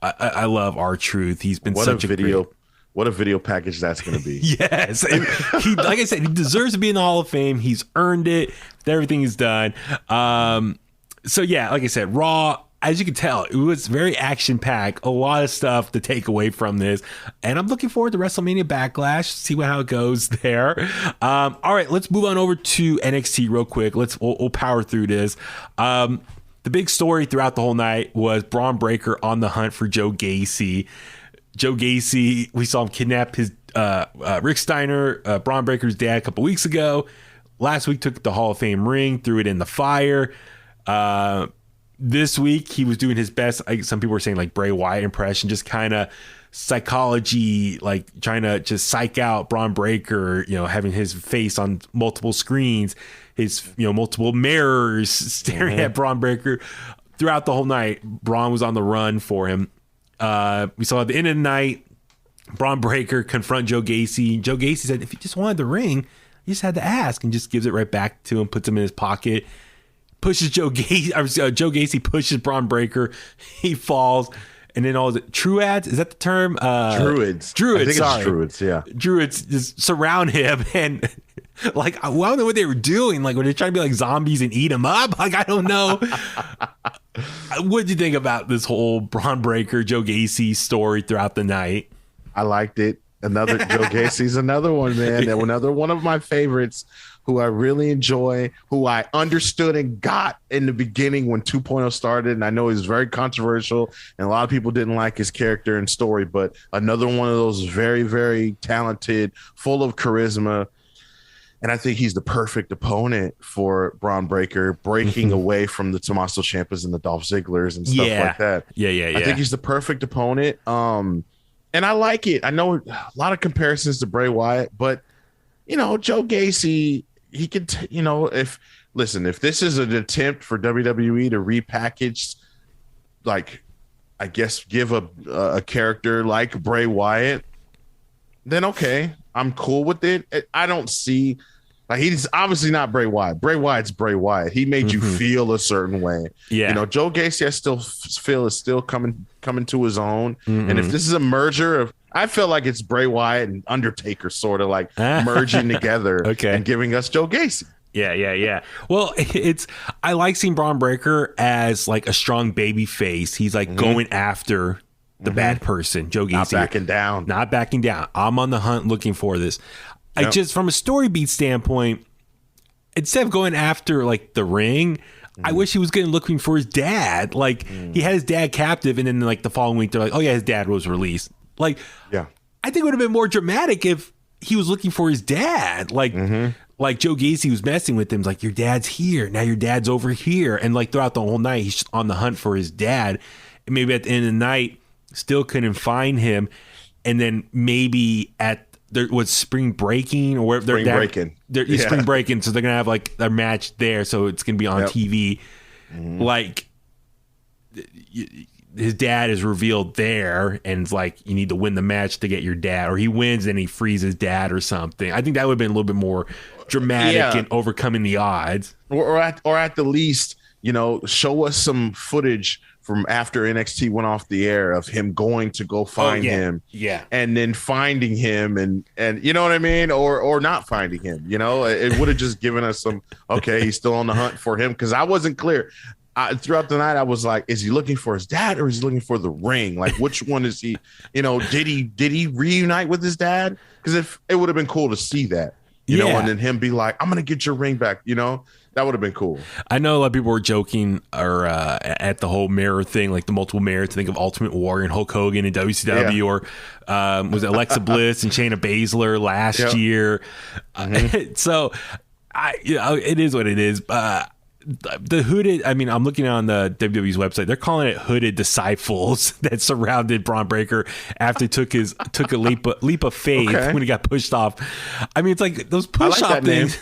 I love R-Truth. He's been what a video package that's going to be. Yes. And like I said, he deserves to be in the Hall of Fame. He's earned it with everything he's done. So yeah, like I said, Raw, as you can tell, it was very action-packed, a lot of stuff to take away from this. And I'm looking forward to WrestleMania Backlash, see how it goes there. All right, let's move on over to NXT real quick. We'll power through this. The big story throughout the whole night was Bron Breakker on the hunt for Joe Gacy. Joe Gacy, we saw him kidnap his Rick Steiner, Bron Breakker's dad, a couple weeks ago. Last week took the Hall of Fame ring, threw it in the fire. This week, he was doing his best. Some people were saying Bray Wyatt impression, just kind of psychology, trying to just psych out Bron Breakker, having his face on multiple screens, his, multiple mirrors staring at Bron Breakker throughout the whole night. Bron was on the run for him. We saw at the end of the night, Bron Breakker confront Joe Gacy. Joe Gacy said, if he just wanted the ring, he just had to ask, and just gives it right back to him, puts him in his pocket. Pushes Joe Gacy pushes Bron Breakker. He falls, And then all the Truads, is that the term? Druids. Druids, I think sorry. it's Druids, yeah. Druids just surround him and like, I don't know what they were doing. Like, were they trying to be like zombies and eat him up? Like, I don't know. What did you think about this whole Bron Breakker, Joe Gacy story throughout the night? I liked it. Another Joe Gacy's another one, man. Another one of my favorites who I really enjoy, who I understood and got in the beginning when 2.0 started. And I know he's very controversial and a lot of people didn't like his character and story, but another one of those very, very talented, full of charisma. And I think he's the perfect opponent for Bron Breakker, breaking away from the Tommaso Ciampas and the Dolph Zigglers and stuff like that. Yeah. I think he's the perfect opponent. And I like it. I know a lot of comparisons to Bray Wyatt, but, you know, Joe Gacy, he could, if this is an attempt for WWE to repackage, like, I guess, give a character like Bray Wyatt, then okay, I'm cool with it. I don't see, like, he's obviously not Bray Wyatt. Bray Wyatt's Bray Wyatt. He made you feel a certain way. Yeah. You know, Joe Gacy, I still feel is still coming to his own. And if this is a merger of, I feel like it's Bray Wyatt and Undertaker sort of like merging together and giving us Joe Gacy. Yeah. Well, I like seeing Bron Breakker as like a strong baby face. He's like going after the bad person, Joe Gacy. Not backing down. I'm on the hunt looking for this. I just, from a story beat standpoint, instead of going after like the ring, I wish he was looking for his dad. Like he had his dad captive, and then like the following week they're like, oh yeah, his dad was released. Like, I think it would have been more dramatic if he was looking for his dad. Like, like Joe Gacy was messing with him. Like, your dad's here. Now your dad's over here. And like throughout the whole night, he's on the hunt for his dad. And maybe at the end of the night, still couldn't find him. And then maybe there was spring breaking or wherever spring breaking. So they're going to have like their match there. So it's going to be on TV. Like, his dad is revealed there, and it's like, you need to win the match to get your dad, or he wins and he frees his dad or something. I think that would have been a little bit more dramatic and overcoming the odds. Or at the least, show us some footage from after NXT went off the air of him going to go find him. Yeah. And then finding him and you know what I mean? Or not finding him, it would have just given us some, okay, he's still on the hunt for him. Cause I wasn't clear. Throughout the night, I was like, is he looking for his dad or is he looking for the ring? Like, which one is he, did he reunite with his dad? Cause if it would have been cool to see that, know, and then him be like, I'm going to get your ring back, that would have been cool. I know a lot of people were joking or at the whole mirror thing, like the multiple mirrors, to think of Ultimate Warrior and Hulk Hogan and WCW, or was it Alexa Bliss and Shayna Baszler last year? So, it is what it is. The hooded, I'm looking on the WWE's website. They're calling it hooded disciples that surrounded Bron Breakker after he took a leap of faith when he got pushed off. It's like those push off things.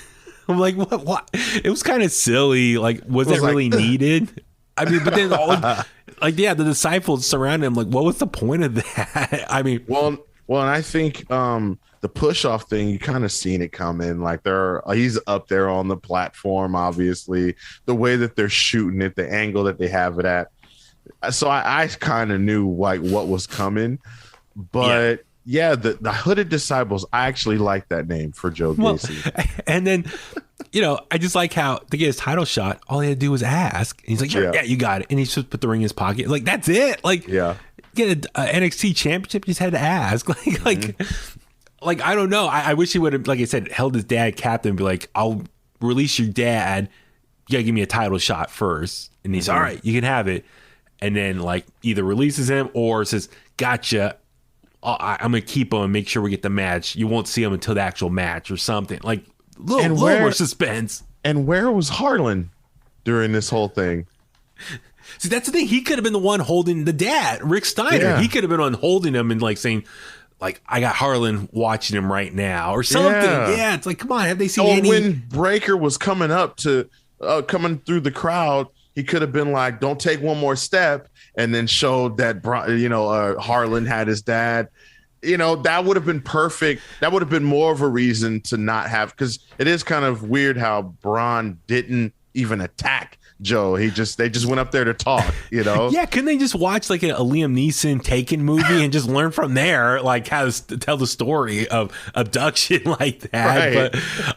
I'm like, what? It was kind of silly. Like, was that really needed? But then the disciples surrounded him. Like, what was the point of that? Well, and I think the push off thing, you kind of seen it coming. Like, he's up there on the platform, obviously, the way that they're shooting it, the angle that they have it at. So I kind of knew like what was coming, but the hooded disciples, I actually like that name for Joe Gacy. And then, I just like how to get his title shot, all he had to do was ask. And he's like, yeah, you got it. And he just put the ring in his pocket. Like, that's it. Like, get an NXT championship, you just had to ask. Like, I don't know. I wish he would have, like I said, held his dad captain and be like, I'll release your dad. You gotta give me a title shot first. And he's all right, you can have it. And then like either releases him or says, gotcha. I'm going to keep him and make sure we get the match. You won't see him until the actual match or something. Like, little more suspense. And where was Harlan during this whole thing? See, that's the thing. He could have been the one holding the dad, Rick Steiner. Yeah. He could have been on holding him and like saying, like, I got Harlan watching him right now or something. Yeah, it's like, come on, have they seen any? When Breakker was coming up to coming through the crowd, he could have been like, don't take one more step, and then showed that, Harlan had his dad. That would have been perfect. That would have been more of a reason to not have, because it is kind of weird how Bron didn't even attack Joe. They just went up there to talk, you know? Yeah, couldn't they just watch like a Liam Neeson Taken movie and just learn from there, like how to tell the story of abduction like that?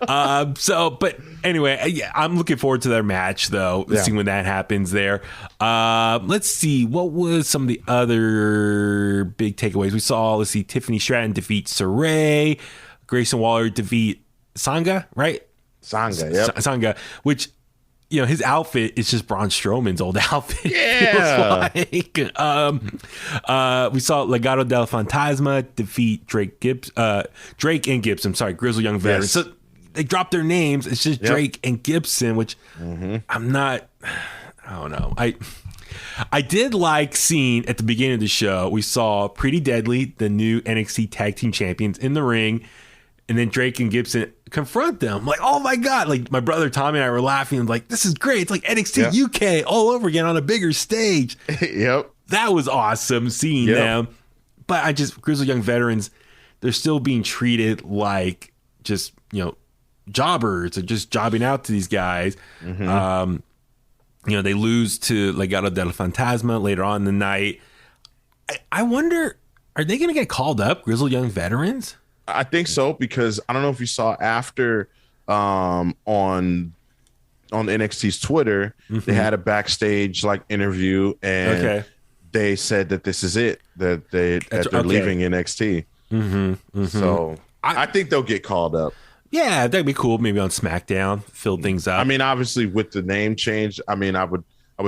Right. But anyway, yeah, I'm looking forward to their match though, seeing when that happens there. Let's see, what was some of the other big takeaways we saw? Let's see, Tiffany Stratton defeat Saray, Grayson Waller defeat Sanga, right? Sanga, which, you know, his outfit is just Braun Strowman's old outfit. Yeah. Like. We saw Legado del Fantasma defeat Drake and Gibson. Sorry, Grizzled Young Veterans. Yes. So they dropped their names. It's just Drake and Gibson, which I don't know. I did like seeing at the beginning of the show, we saw Pretty Deadly, the new NXT Tag Team Champions, in the ring. And then Drake and Gibson confront them. I'm like, oh my God. Like my brother Tommy and I were laughing. I'm like, this is great. It's like NXT UK all over again on a bigger stage. Yep. That was awesome seeing them. But Grizzled Young Veterans, they're still being treated like just, you know, jobbers or just jobbing out to these guys. You know, they lose to Legado del Fantasma later on in the night. I wonder, are they going to get called up, Grizzled Young Veterans? I think so, because I don't know if you saw after on NXT's Twitter, they had a backstage like interview, and they said that this is it, that they're leaving NXT. So I think they'll get called up. Yeah, that'd be cool. Maybe on SmackDown, fill things up. I mean, obviously with the name change, I mean, I would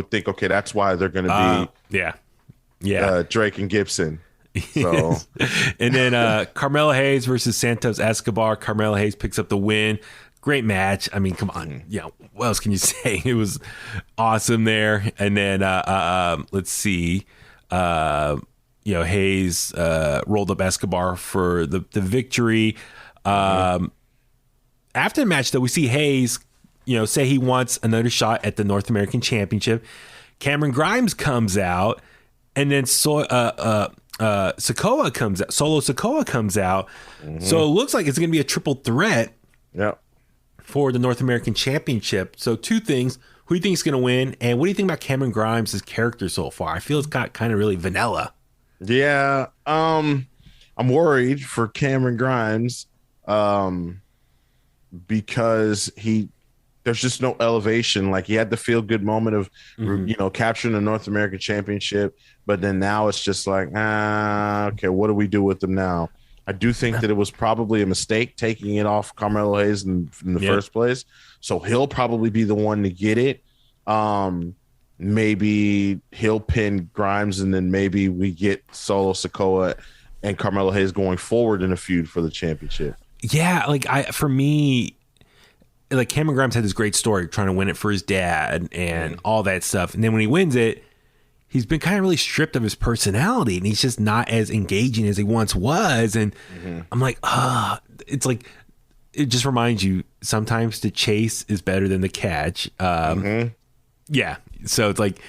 think, okay, that's why they're going to be Drake and Gibson. So and then Carmelo Hayes versus Santos Escobar. Carmelo Hayes picks up the win. Great match. I mean, come on. Yeah, what else can you say? It was awesome there. And then let's see. You know, Hayes rolled up Escobar for the victory. After the match, though, we see Hayes, you know, say he wants another shot at the North American Championship. Cameron Grimes comes out, and then Sikoa comes out. Solo Sikoa comes out. So it looks like it's going to be a triple threat for the North American Championship. So two things. Who do you think is going to win? And what do you think about Cameron Grimes' character so far? I feel it's got kind of really vanilla. Yeah. I'm worried for Cameron Grimes because there's just no elevation. Like, he had the feel good moment of, you know, capturing the North American Championship, but then now it's just like, okay, what do we do with them now? I do think that it was probably a mistake taking it off Carmelo Hayes in the first place. So he'll probably be the one to get it. Maybe he'll pin Grimes, and then maybe we get Solo Sikoa and Carmelo Hayes going forward in a feud for the championship. Yeah, like for me, like Cameron Grimes had this great story trying to win it for his dad and all that stuff. And then when he wins it, he's been kind of really stripped of his personality, and he's just not as engaging as he once was. And I'm like, it's like, it just reminds you sometimes the chase is better than the catch. Yeah. So it's like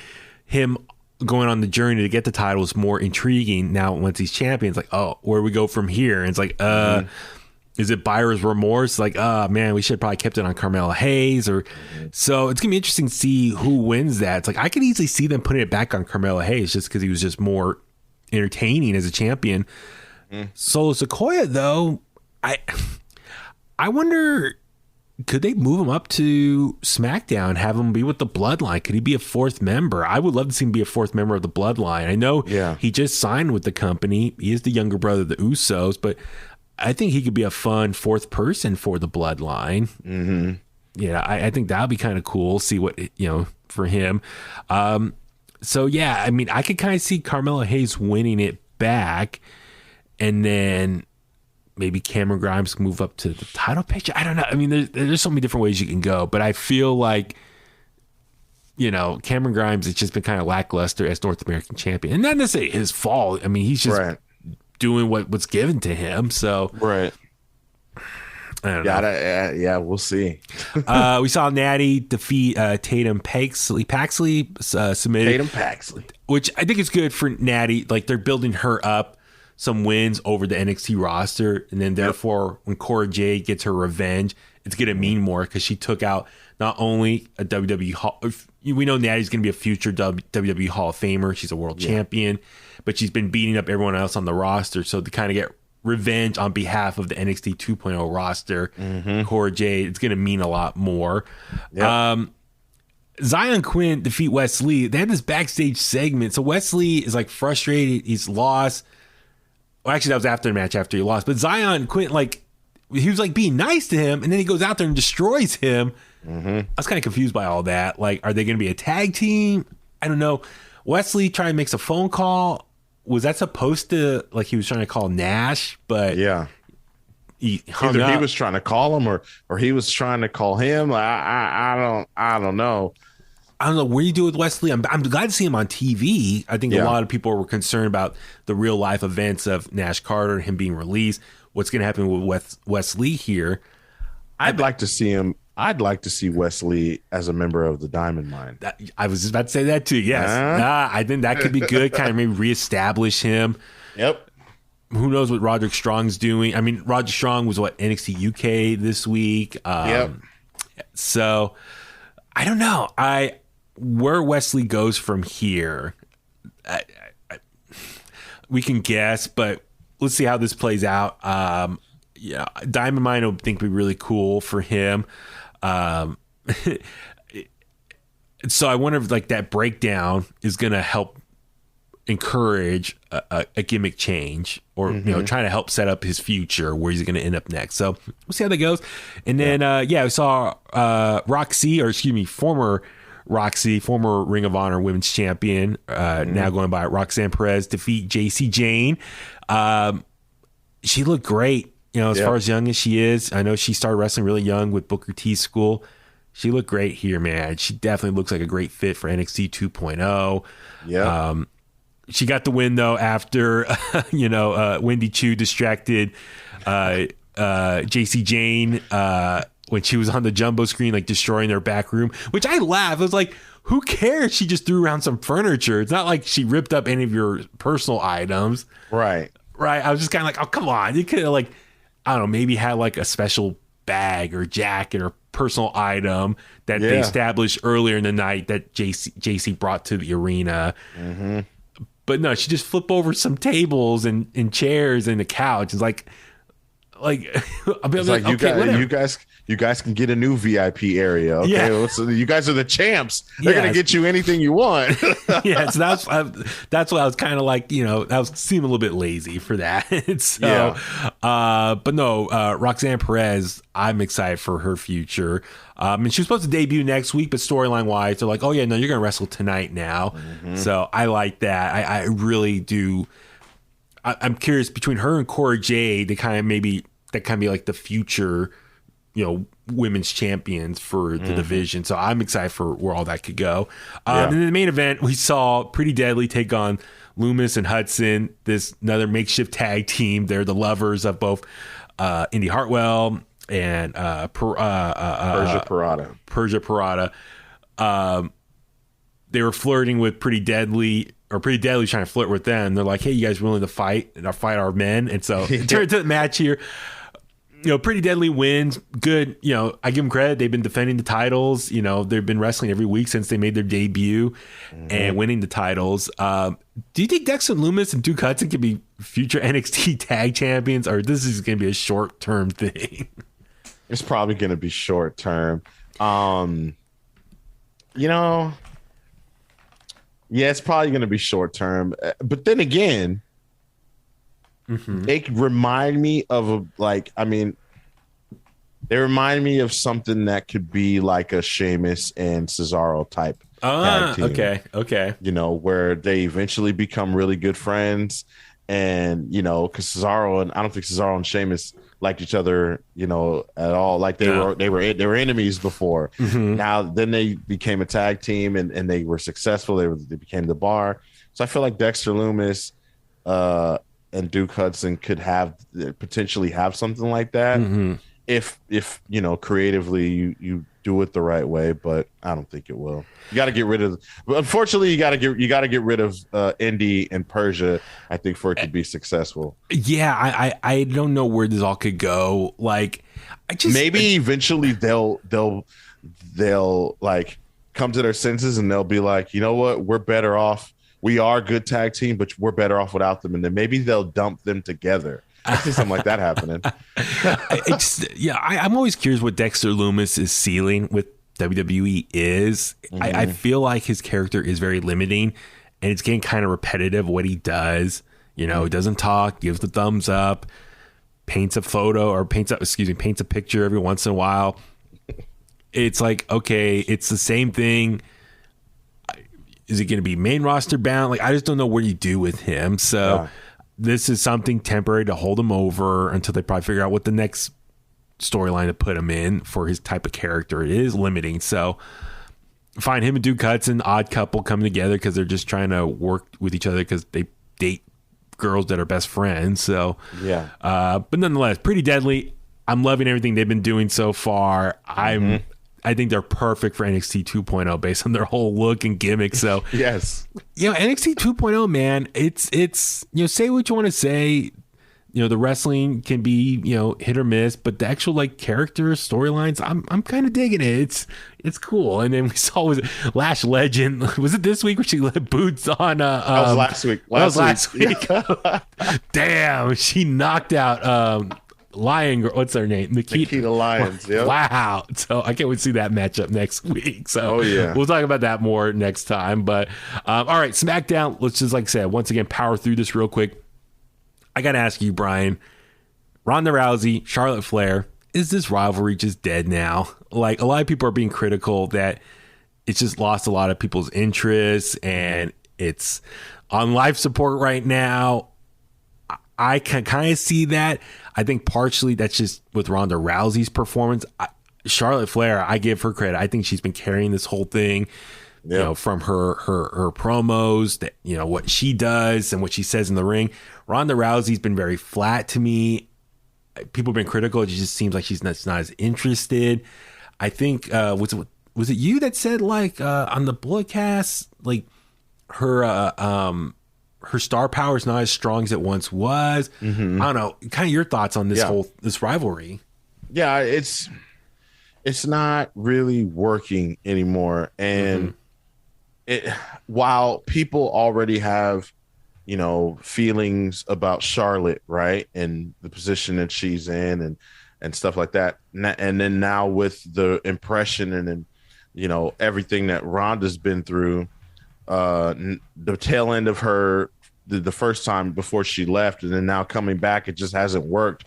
him going on the journey to get the title is more intriguing now once he's champion. It's like, oh, where do we go from here? And it's like, is it buyer's remorse? Like, man, we should have probably kept it on Carmelo Hayes. Or so it's gonna be interesting to see who wins that. It's like I could easily see them putting it back on Carmelo Hayes just because he was just more entertaining as a champion. Solo Sikoa, though, I wonder, could they move him up to SmackDown, have him be with the Bloodline? Could he be a fourth member? I would love to see him be a fourth member of the Bloodline. I know he just signed with the company. He is the younger brother of the Usos, but I think he could be a fun fourth person for the Bloodline. Yeah, I think that would be kind of cool. See what, you know, for him. So, yeah, I mean, I could kind of see Carmelo Hayes winning it back, and then maybe Cameron Grimes can move up to the title picture. I don't know. I mean, there's so many different ways you can go, but I feel like, you know, Cameron Grimes has just been kind of lackluster as North American champion. And not necessarily his fault. I mean, he's just doing what's given to him. So, I don't know. Yeah, we'll see. We saw Natty defeat Tatum Paxley, submitted. Tatum Paxley. Which I think is good for Natty. Like, they're building her up some wins over the NXT roster, and then therefore when Cora Jade gets her revenge, it's going to mean more because she took out not only a WWE Hall. We know Natty's going to be a future WWE Hall of Famer. She's a world champion, but she's been beating up everyone else on the roster. So to kind of get revenge on behalf of the NXT 2.0 roster, Cora Jade, it's going to mean a lot more. Yep. Zion Quinn defeat Wes Lee. They had this backstage segment. So Wes Lee is like frustrated. He's lost. Well, actually, that was after the match after he lost. But Zion Quinn, like, he was like being nice to him, and then he goes out there and destroys him. I was kind of confused by all that. Like, are they going to be a tag team? I don't know. Wesley trying to make a phone call. Was that supposed to, like, he was trying to call Nash? But yeah, he hung either up. he was trying to call him or he was trying to call him. I don't know. I don't know what do you do with Wesley. I'm glad to see him on TV. I think a lot of people were concerned about the real life events of Nash Carter, him being released. What's going to happen with Wesley here? I'd like to see him. I'd like to see Wesley as a member of the Diamond Mine. I was just about to say that too. Yes. I think that could be good. Kind of maybe reestablish him. Yep. Who knows what Roderick Strong's doing? I mean, Roderick Strong was NXT UK this week. So I don't know. Where Wesley goes from here, we can guess, but let's see how this plays out. Diamond Mine I think would be really cool for him. So I wonder if like that breakdown is going to help encourage a gimmick change, or trying to help set up his future where he's going to end up next. So we'll see how that goes. And then we saw former Roxy, former Ring of Honor Women's Champion, now going by Roxanne Perez, defeat JC Jane. She looked great. As far as young as she is, I know she started wrestling really young with Booker T's school. She looked great here, man. She definitely looks like a great fit for NXT 2.0. Yeah. She got the win though after, Wendy Chu distracted JC Jane when she was on the jumbo screen, like destroying their back room, which I laughed. I was like, who cares? She just threw around some furniture. It's not like she ripped up any of your personal items. Right. I was just kind of like, oh, come on. You could have like, I don't know, maybe had like a special bag or jacket or personal item that they established earlier in the night that JC brought to the arena. But no, she just flipped over some tables and chairs and the couch. It's like you guys can get a new VIP area. Okay, so you guys are the champs. They're gonna get you anything you want. So that's what I was kind of like. I was seeming a little bit lazy for that. But no, Roxanne Perez, I'm excited for her future. And she was supposed to debut next week, but storyline wise, they're like, oh yeah, no, you're gonna wrestle tonight now. So I like that. I really do. I'm curious between her and Cora Jade, that kind of be like the future, women's champions for the division. So I'm excited for where all that could go. And in the main event, we saw Pretty Deadly take on Loomis and Hudson, this another makeshift tag team. They're the lovers of both Indy Hartwell and Persia Parada. They were flirting with Pretty Deadly. Or Pretty Deadly trying to flirt with them. They're like, hey, you guys willing to fight our men? And so it turned to the match here. Pretty Deadly wins. Good. I give them credit. They've been defending the titles. They've been wrestling every week since they made their debut and winning the titles. Do you think Dexter Loomis and Duke Hudson could be future NXT tag champions, or this is going to be a short-term thing? It's probably going to be short-term. Yeah, it's probably going to be short term. But then again, they remind me of they remind me of something that could be like a Sheamus and Cesaro type tag team. Okay. Where they eventually become really good friends. And, because Cesaro and I don't think Cesaro and Sheamus liked each other, at all. Like they were enemies before. Now then they became a tag team and they were successful. They became the Bar. So I feel like Dexter Loomis and Duke Hudson could potentially have something like that. if creatively you do it the right way, but I don't think it will. You got to get rid of. Unfortunately, you got to get rid of Indy and Persia. I think for it to be successful. Yeah, I don't know where this all could go. Like, maybe eventually they'll like come to their senses and they'll be like, you know what, we're better off. We are a good tag team, but we're better off without them. And then maybe they'll dump them together. I see something like that happening. I'm always curious what Dexter Lumis' ceiling with WWE is. I feel like his character is very limiting, and it's getting kind of repetitive what he does. He doesn't talk, gives the thumbs up, paints a picture every once in a while. It's like, okay, it's the same thing. Is it going to be main roster bound? Like, I just don't know what you do with him. So this is something temporary to hold him over until they probably figure out what the next storyline to put him in for his type of character. It is limiting. So find him and Duke Hudson, odd couple coming together because they're just trying to work with each other because they date girls that are best friends. So but nonetheless, pretty deadly. I'm loving everything they've been doing so far. I think they're perfect for NXT 2.0 based on their whole look and gimmick. So yes, NXT 2.0, man, it's say what you want to say. The wrestling can be hit or miss, but the actual like characters, storylines, I'm kind of digging it. It's cool. And then we saw was Lash Legend. Was it this week where she let boots on? That was last week. Last week. Damn, she knocked out. Lion girl, what's her name? Nikita Lyons. Yep. Wow. So I can't wait to see that matchup next week. So we'll talk about that more next time. But all right, SmackDown. Let's just, like I said, once again, power through this real quick. I got to ask you, Brian, Ronda Rousey, Charlotte Flair, is this rivalry just dead now? Like, a lot of people are being critical that it's just lost a lot of people's interest and it's on life support right now. I can kind of see that. I think partially that's just with Ronda Rousey's performance. Charlotte Flair, I give her credit. I think she's been carrying this whole thing, from her promos, that what she does and what she says in the ring. Ronda Rousey's been very flat to me. People have been critical. It just seems like she's not as interested. I think was it you that said like on the broadcast, like her star power is not as strong as it once was. I don't know. Kind of your thoughts on this rivalry. Yeah, it's not really working anymore. And while people already have, feelings about Charlotte, right, and the position that she's in and stuff like that, and then now with the impression and everything that Ronda's been through, the tail end of her the first time before she left and then now coming back, it just hasn't worked.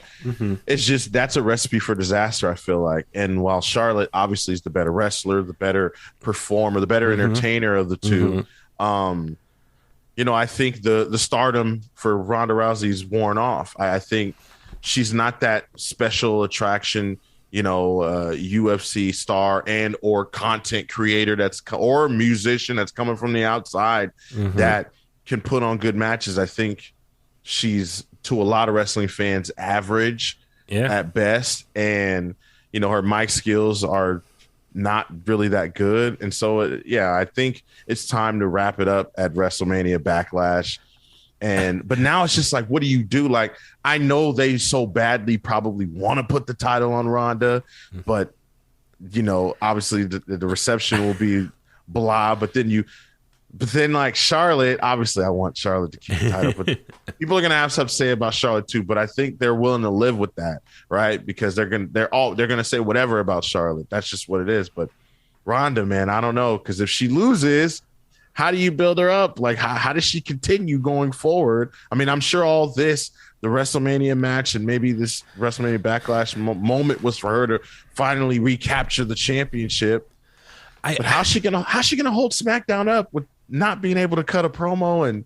It's just, that's a recipe for disaster, I feel like. And while Charlotte obviously is the better wrestler, the better performer, the better entertainer of the two, I think the stardom for Ronda Rousey's worn off. I think she's not that special attraction, UFC star and or content creator or musician that's coming from the outside that can put on good matches. I think she's, to a lot of wrestling fans, average at best. And, her mic skills are not really that good. And so, I think it's time to wrap it up at WrestleMania Backlash. But now it's just like, what do you do? Like, I know they so badly probably want to put the title on Ronda, but, obviously the reception will be blah, but then like Charlotte, obviously I want Charlotte to keep the title, but people are going to have stuff to say about Charlotte too, but I think they're willing to live with that, right? Because they're going to say whatever about Charlotte. That's just what it is. But Ronda, man, I don't know. Cause if she loses, how do you build her up? Like, how does she continue going forward? I mean, I'm sure all this, the WrestleMania match and maybe this WrestleMania Backlash moment was for her to finally recapture the championship. But how's she gonna hold SmackDown up with not being able to cut a promo and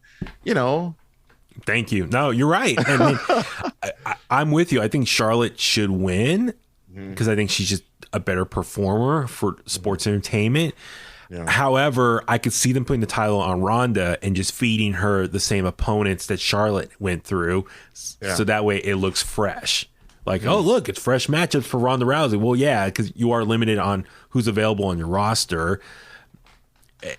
Thank you. No, you're right. I mean, I'm with you. I think Charlotte should win because I think she's just a better performer for sports entertainment. Yeah. However, I could see them putting the title on Ronda and just feeding her the same opponents that Charlotte went through, so that way it looks fresh. Like, oh, look, it's fresh matchups for Ronda Rousey. Well, yeah, because you are limited on who's available on your roster.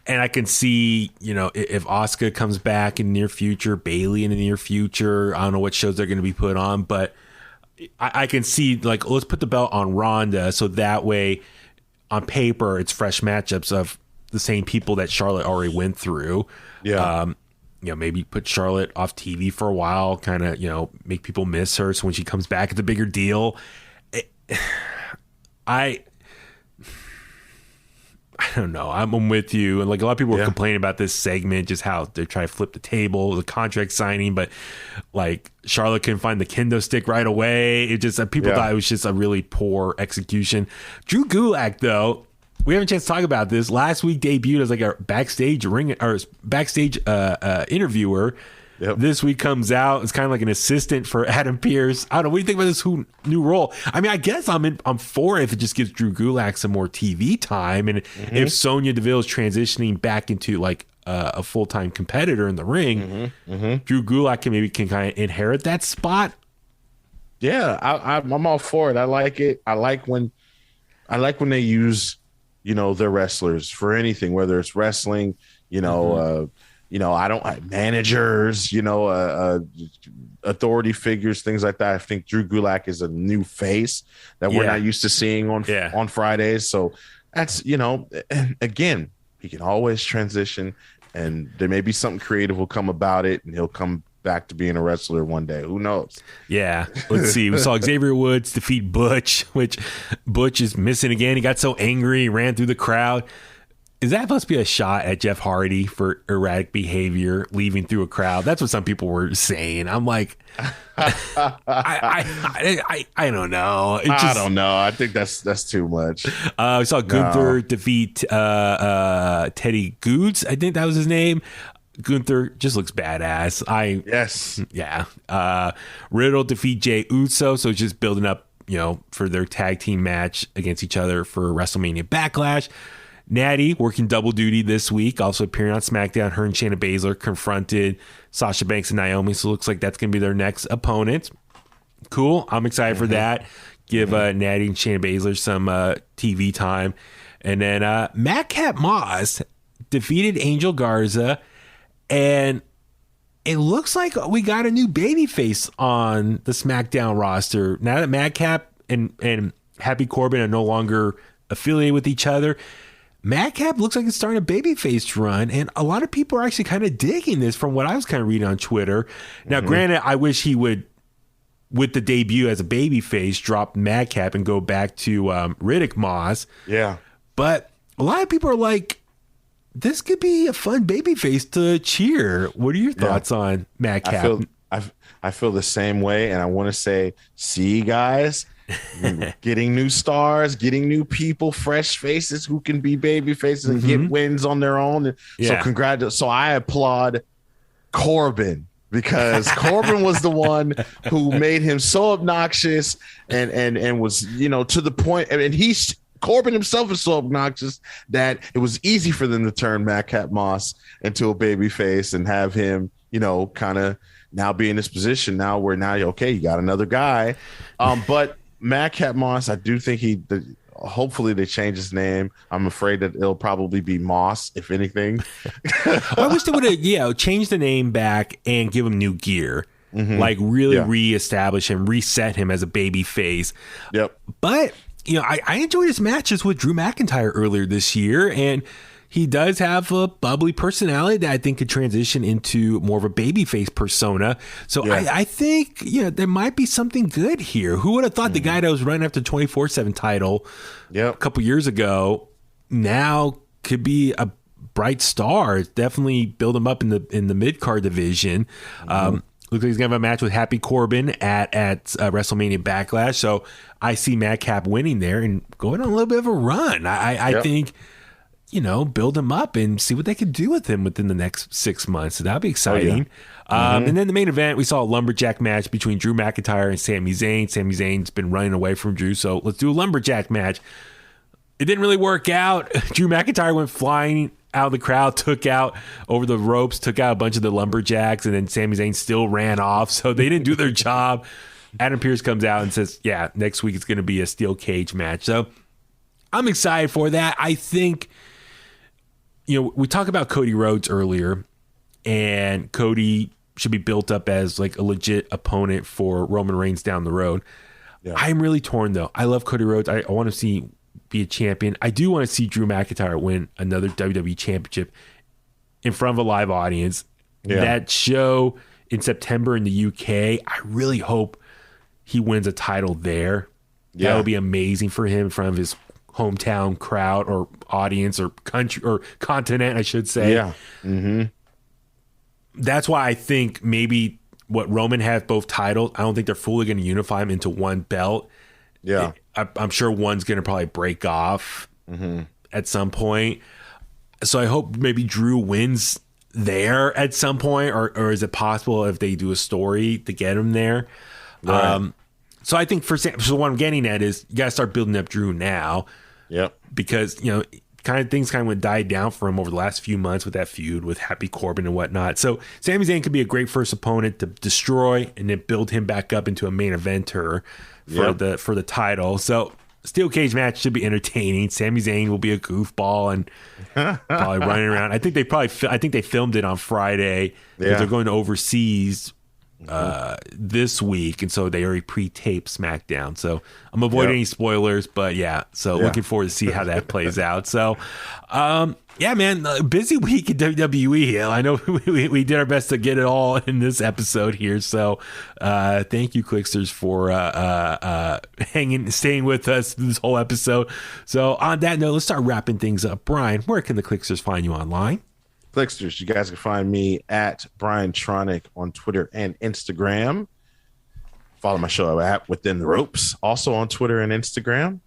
And I can see, if Asuka comes back in the near future, Bayley in the near future, I don't know what shows they're going to be put on, but I can see, like, let's put the belt on Ronda so that way on paper it's fresh matchups of the same people that Charlotte already went through. Yeah. Maybe put Charlotte off TV for a while, kind of, make people miss her. So when she comes back, it's a bigger deal. I don't know. I'm with you. And like a lot of people were complaining about this segment, just how they're trying to flip the table, the contract signing, but like Charlotte couldn't find the kendo stick right away. It just, people thought it was just a really poor execution. Drew Gulak, though, we have a chance to talk about this. Last week debuted as like a backstage interviewer. Yep. This week comes out. It's kind of like an assistant for Adam Pearce. I don't know. What do you think about this new role? I mean, I guess I'm for it if it just gives Drew Gulak some more TV time, and if Sonya Deville is transitioning back into like a full-time competitor in the ring, Drew Gulak can kind of inherit that spot. Yeah, I'm all for it. I like it. I like when they use their wrestlers for anything, whether it's wrestling, I don't managers, authority figures, things like that. I think Drew Gulak is a new face that we're not used to seeing on Fridays. So that's, and again, he can always transition, and there may be something creative will come about it, and he'll come back to being a wrestler one day. Who knows? Yeah. Let's see. We saw Xavier Woods defeat Butch, which Butch is missing again. He got so angry, he ran through the crowd. Is that supposed to be a shot at Jeff Hardy for erratic behavior, leaving through a crowd? That's what some people were saying. I'm like, I don't know. I don't know. I think that's too much. We saw Gunther defeat Teddy Goods. I think that was his name. Gunther just looks badass. Riddle defeat Jey Uso. So it's just building up, for their tag team match against each other for WrestleMania Backlash. Natty working double duty this week, also appearing on SmackDown. Her and Shayna Baszler confronted Sasha Banks and Naomi, so it looks like that's going to be their next opponent. Cool. I'm excited for that. Give Natty and Shayna Baszler some TV time. And then Madcap Moss defeated Angel Garza, and it looks like we got a new babyface on the SmackDown roster. Now that Madcap and Happy Corbin are no longer affiliated with each other, Madcap looks like it's starting a babyface run, and a lot of people are actually kind of digging this from what I was kind of reading on Twitter. Now, granted, I wish he would, with the debut as a babyface, drop Madcap and go back to Riddick Moss. Yeah. But a lot of people are like, this could be a fun babyface to cheer. What are your thoughts on Madcap? I feel the same way, and I want to say, see, guys, getting new stars, getting new people, fresh faces who can be baby faces and get wins on their own. So congratulations. So I applaud Corbin, because Corbin was the one who made him so obnoxious and was, to the point. And Corbin himself is so obnoxious that it was easy for them to turn Madcap Moss into a baby face and have him, kind of now be in this position now where okay, you got another guy. But Madcap Moss, I do think hopefully they change his name. I'm afraid that it'll probably be Moss, if anything. I wish they would have, changed the name back and give him new gear. Like really reestablish him, reset him as a baby face. Yep. But, I enjoyed his matches with Drew McIntyre earlier this year, and he does have a bubbly personality that I think could transition into more of a babyface persona. So I think, there might be something good here. Who would have thought the guy that was running after the 24/7 title a couple years ago now could be a bright star? Definitely build him up in the mid-card division. Looks like he's going to have a match with Happy Corbin at WrestleMania Backlash. So I see Madcap winning there and going on a little bit of a run. I think, build him up and see what they can do with him within the next 6 months. So that'd be exciting. And then the main event, we saw a lumberjack match between Drew McIntyre and Sami Zayn. Sami Zayn's been running away from Drew, so let's do a lumberjack match. It didn't really work out. Drew McIntyre went flying out of the crowd, took out over the ropes, took out a bunch of the lumberjacks, and then Sami Zayn still ran off. So they didn't do their job. Adam Pearce comes out and says, yeah, next week it's going to be a steel cage match. So I'm excited for that. I think, we talked about Cody Rhodes earlier, and Cody should be built up as like a legit opponent for Roman Reigns down the road. Yeah. I'm really torn, though. I love Cody Rhodes. I want to see be a champion. I do want to see Drew McIntyre win another WWE championship in front of a live audience. Yeah. That show in September in the UK, I really hope he wins a title there. Yeah. That would be amazing for him in front of his hometown crowd or audience or country or continent, I should say. Yeah. Mm-hmm. That's why I think maybe what Roman has both titles, I don't think they're fully going to unify them into one belt. Yeah. I'm sure one's going to probably break off at some point. So I hope maybe Drew wins there at some point, or is it possible if they do a story to get him there? Right. So I think so what I'm getting at is you got to start building up Drew now. Yep. Because, things kind of died down for him over the last few months with that feud with Happy Corbin and whatnot. So Sami Zayn could be a great first opponent to destroy and then build him back up into a main eventer for the title. So steel cage match should be entertaining. Sami Zayn will be a goofball and probably running around. I think they filmed it on Friday because they're going to overseas this week, and so they already pre-taped SmackDown. So I'm avoiding any spoilers, but looking forward to see how that plays out. So man, busy week at WWE. I know we did our best to get it all in this episode here. So thank you, Kliqsters, for staying with us this whole episode. So on that note, let's start wrapping things up. Brian, where can the Kliqsters find you online? Kliqsters, you guys can find me at BrianTronic on Twitter and Instagram. Follow my show at Within the Ropes, also on Twitter and Instagram.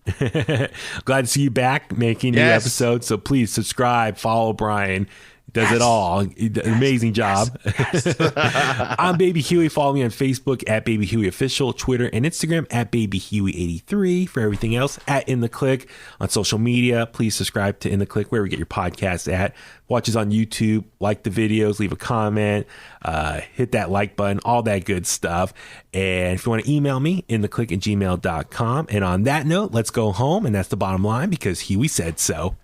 Glad to see you back making new episodes. So please subscribe, follow Brian. Does it all. Amazing job. I'm Baby Huey. Follow me on Facebook at Baby Huey Official, Twitter and Instagram at Baby Huey83. For everything else, at In The Kliq on social media. Please subscribe to In The Kliq wherever you get your podcasts at. Watch us on YouTube. Like the videos. Leave a comment. Hit that like button. All that good stuff. And if you want to email me, inthekliq@gmail.com. And on that note, let's go home. And that's the bottom line because Huey said so.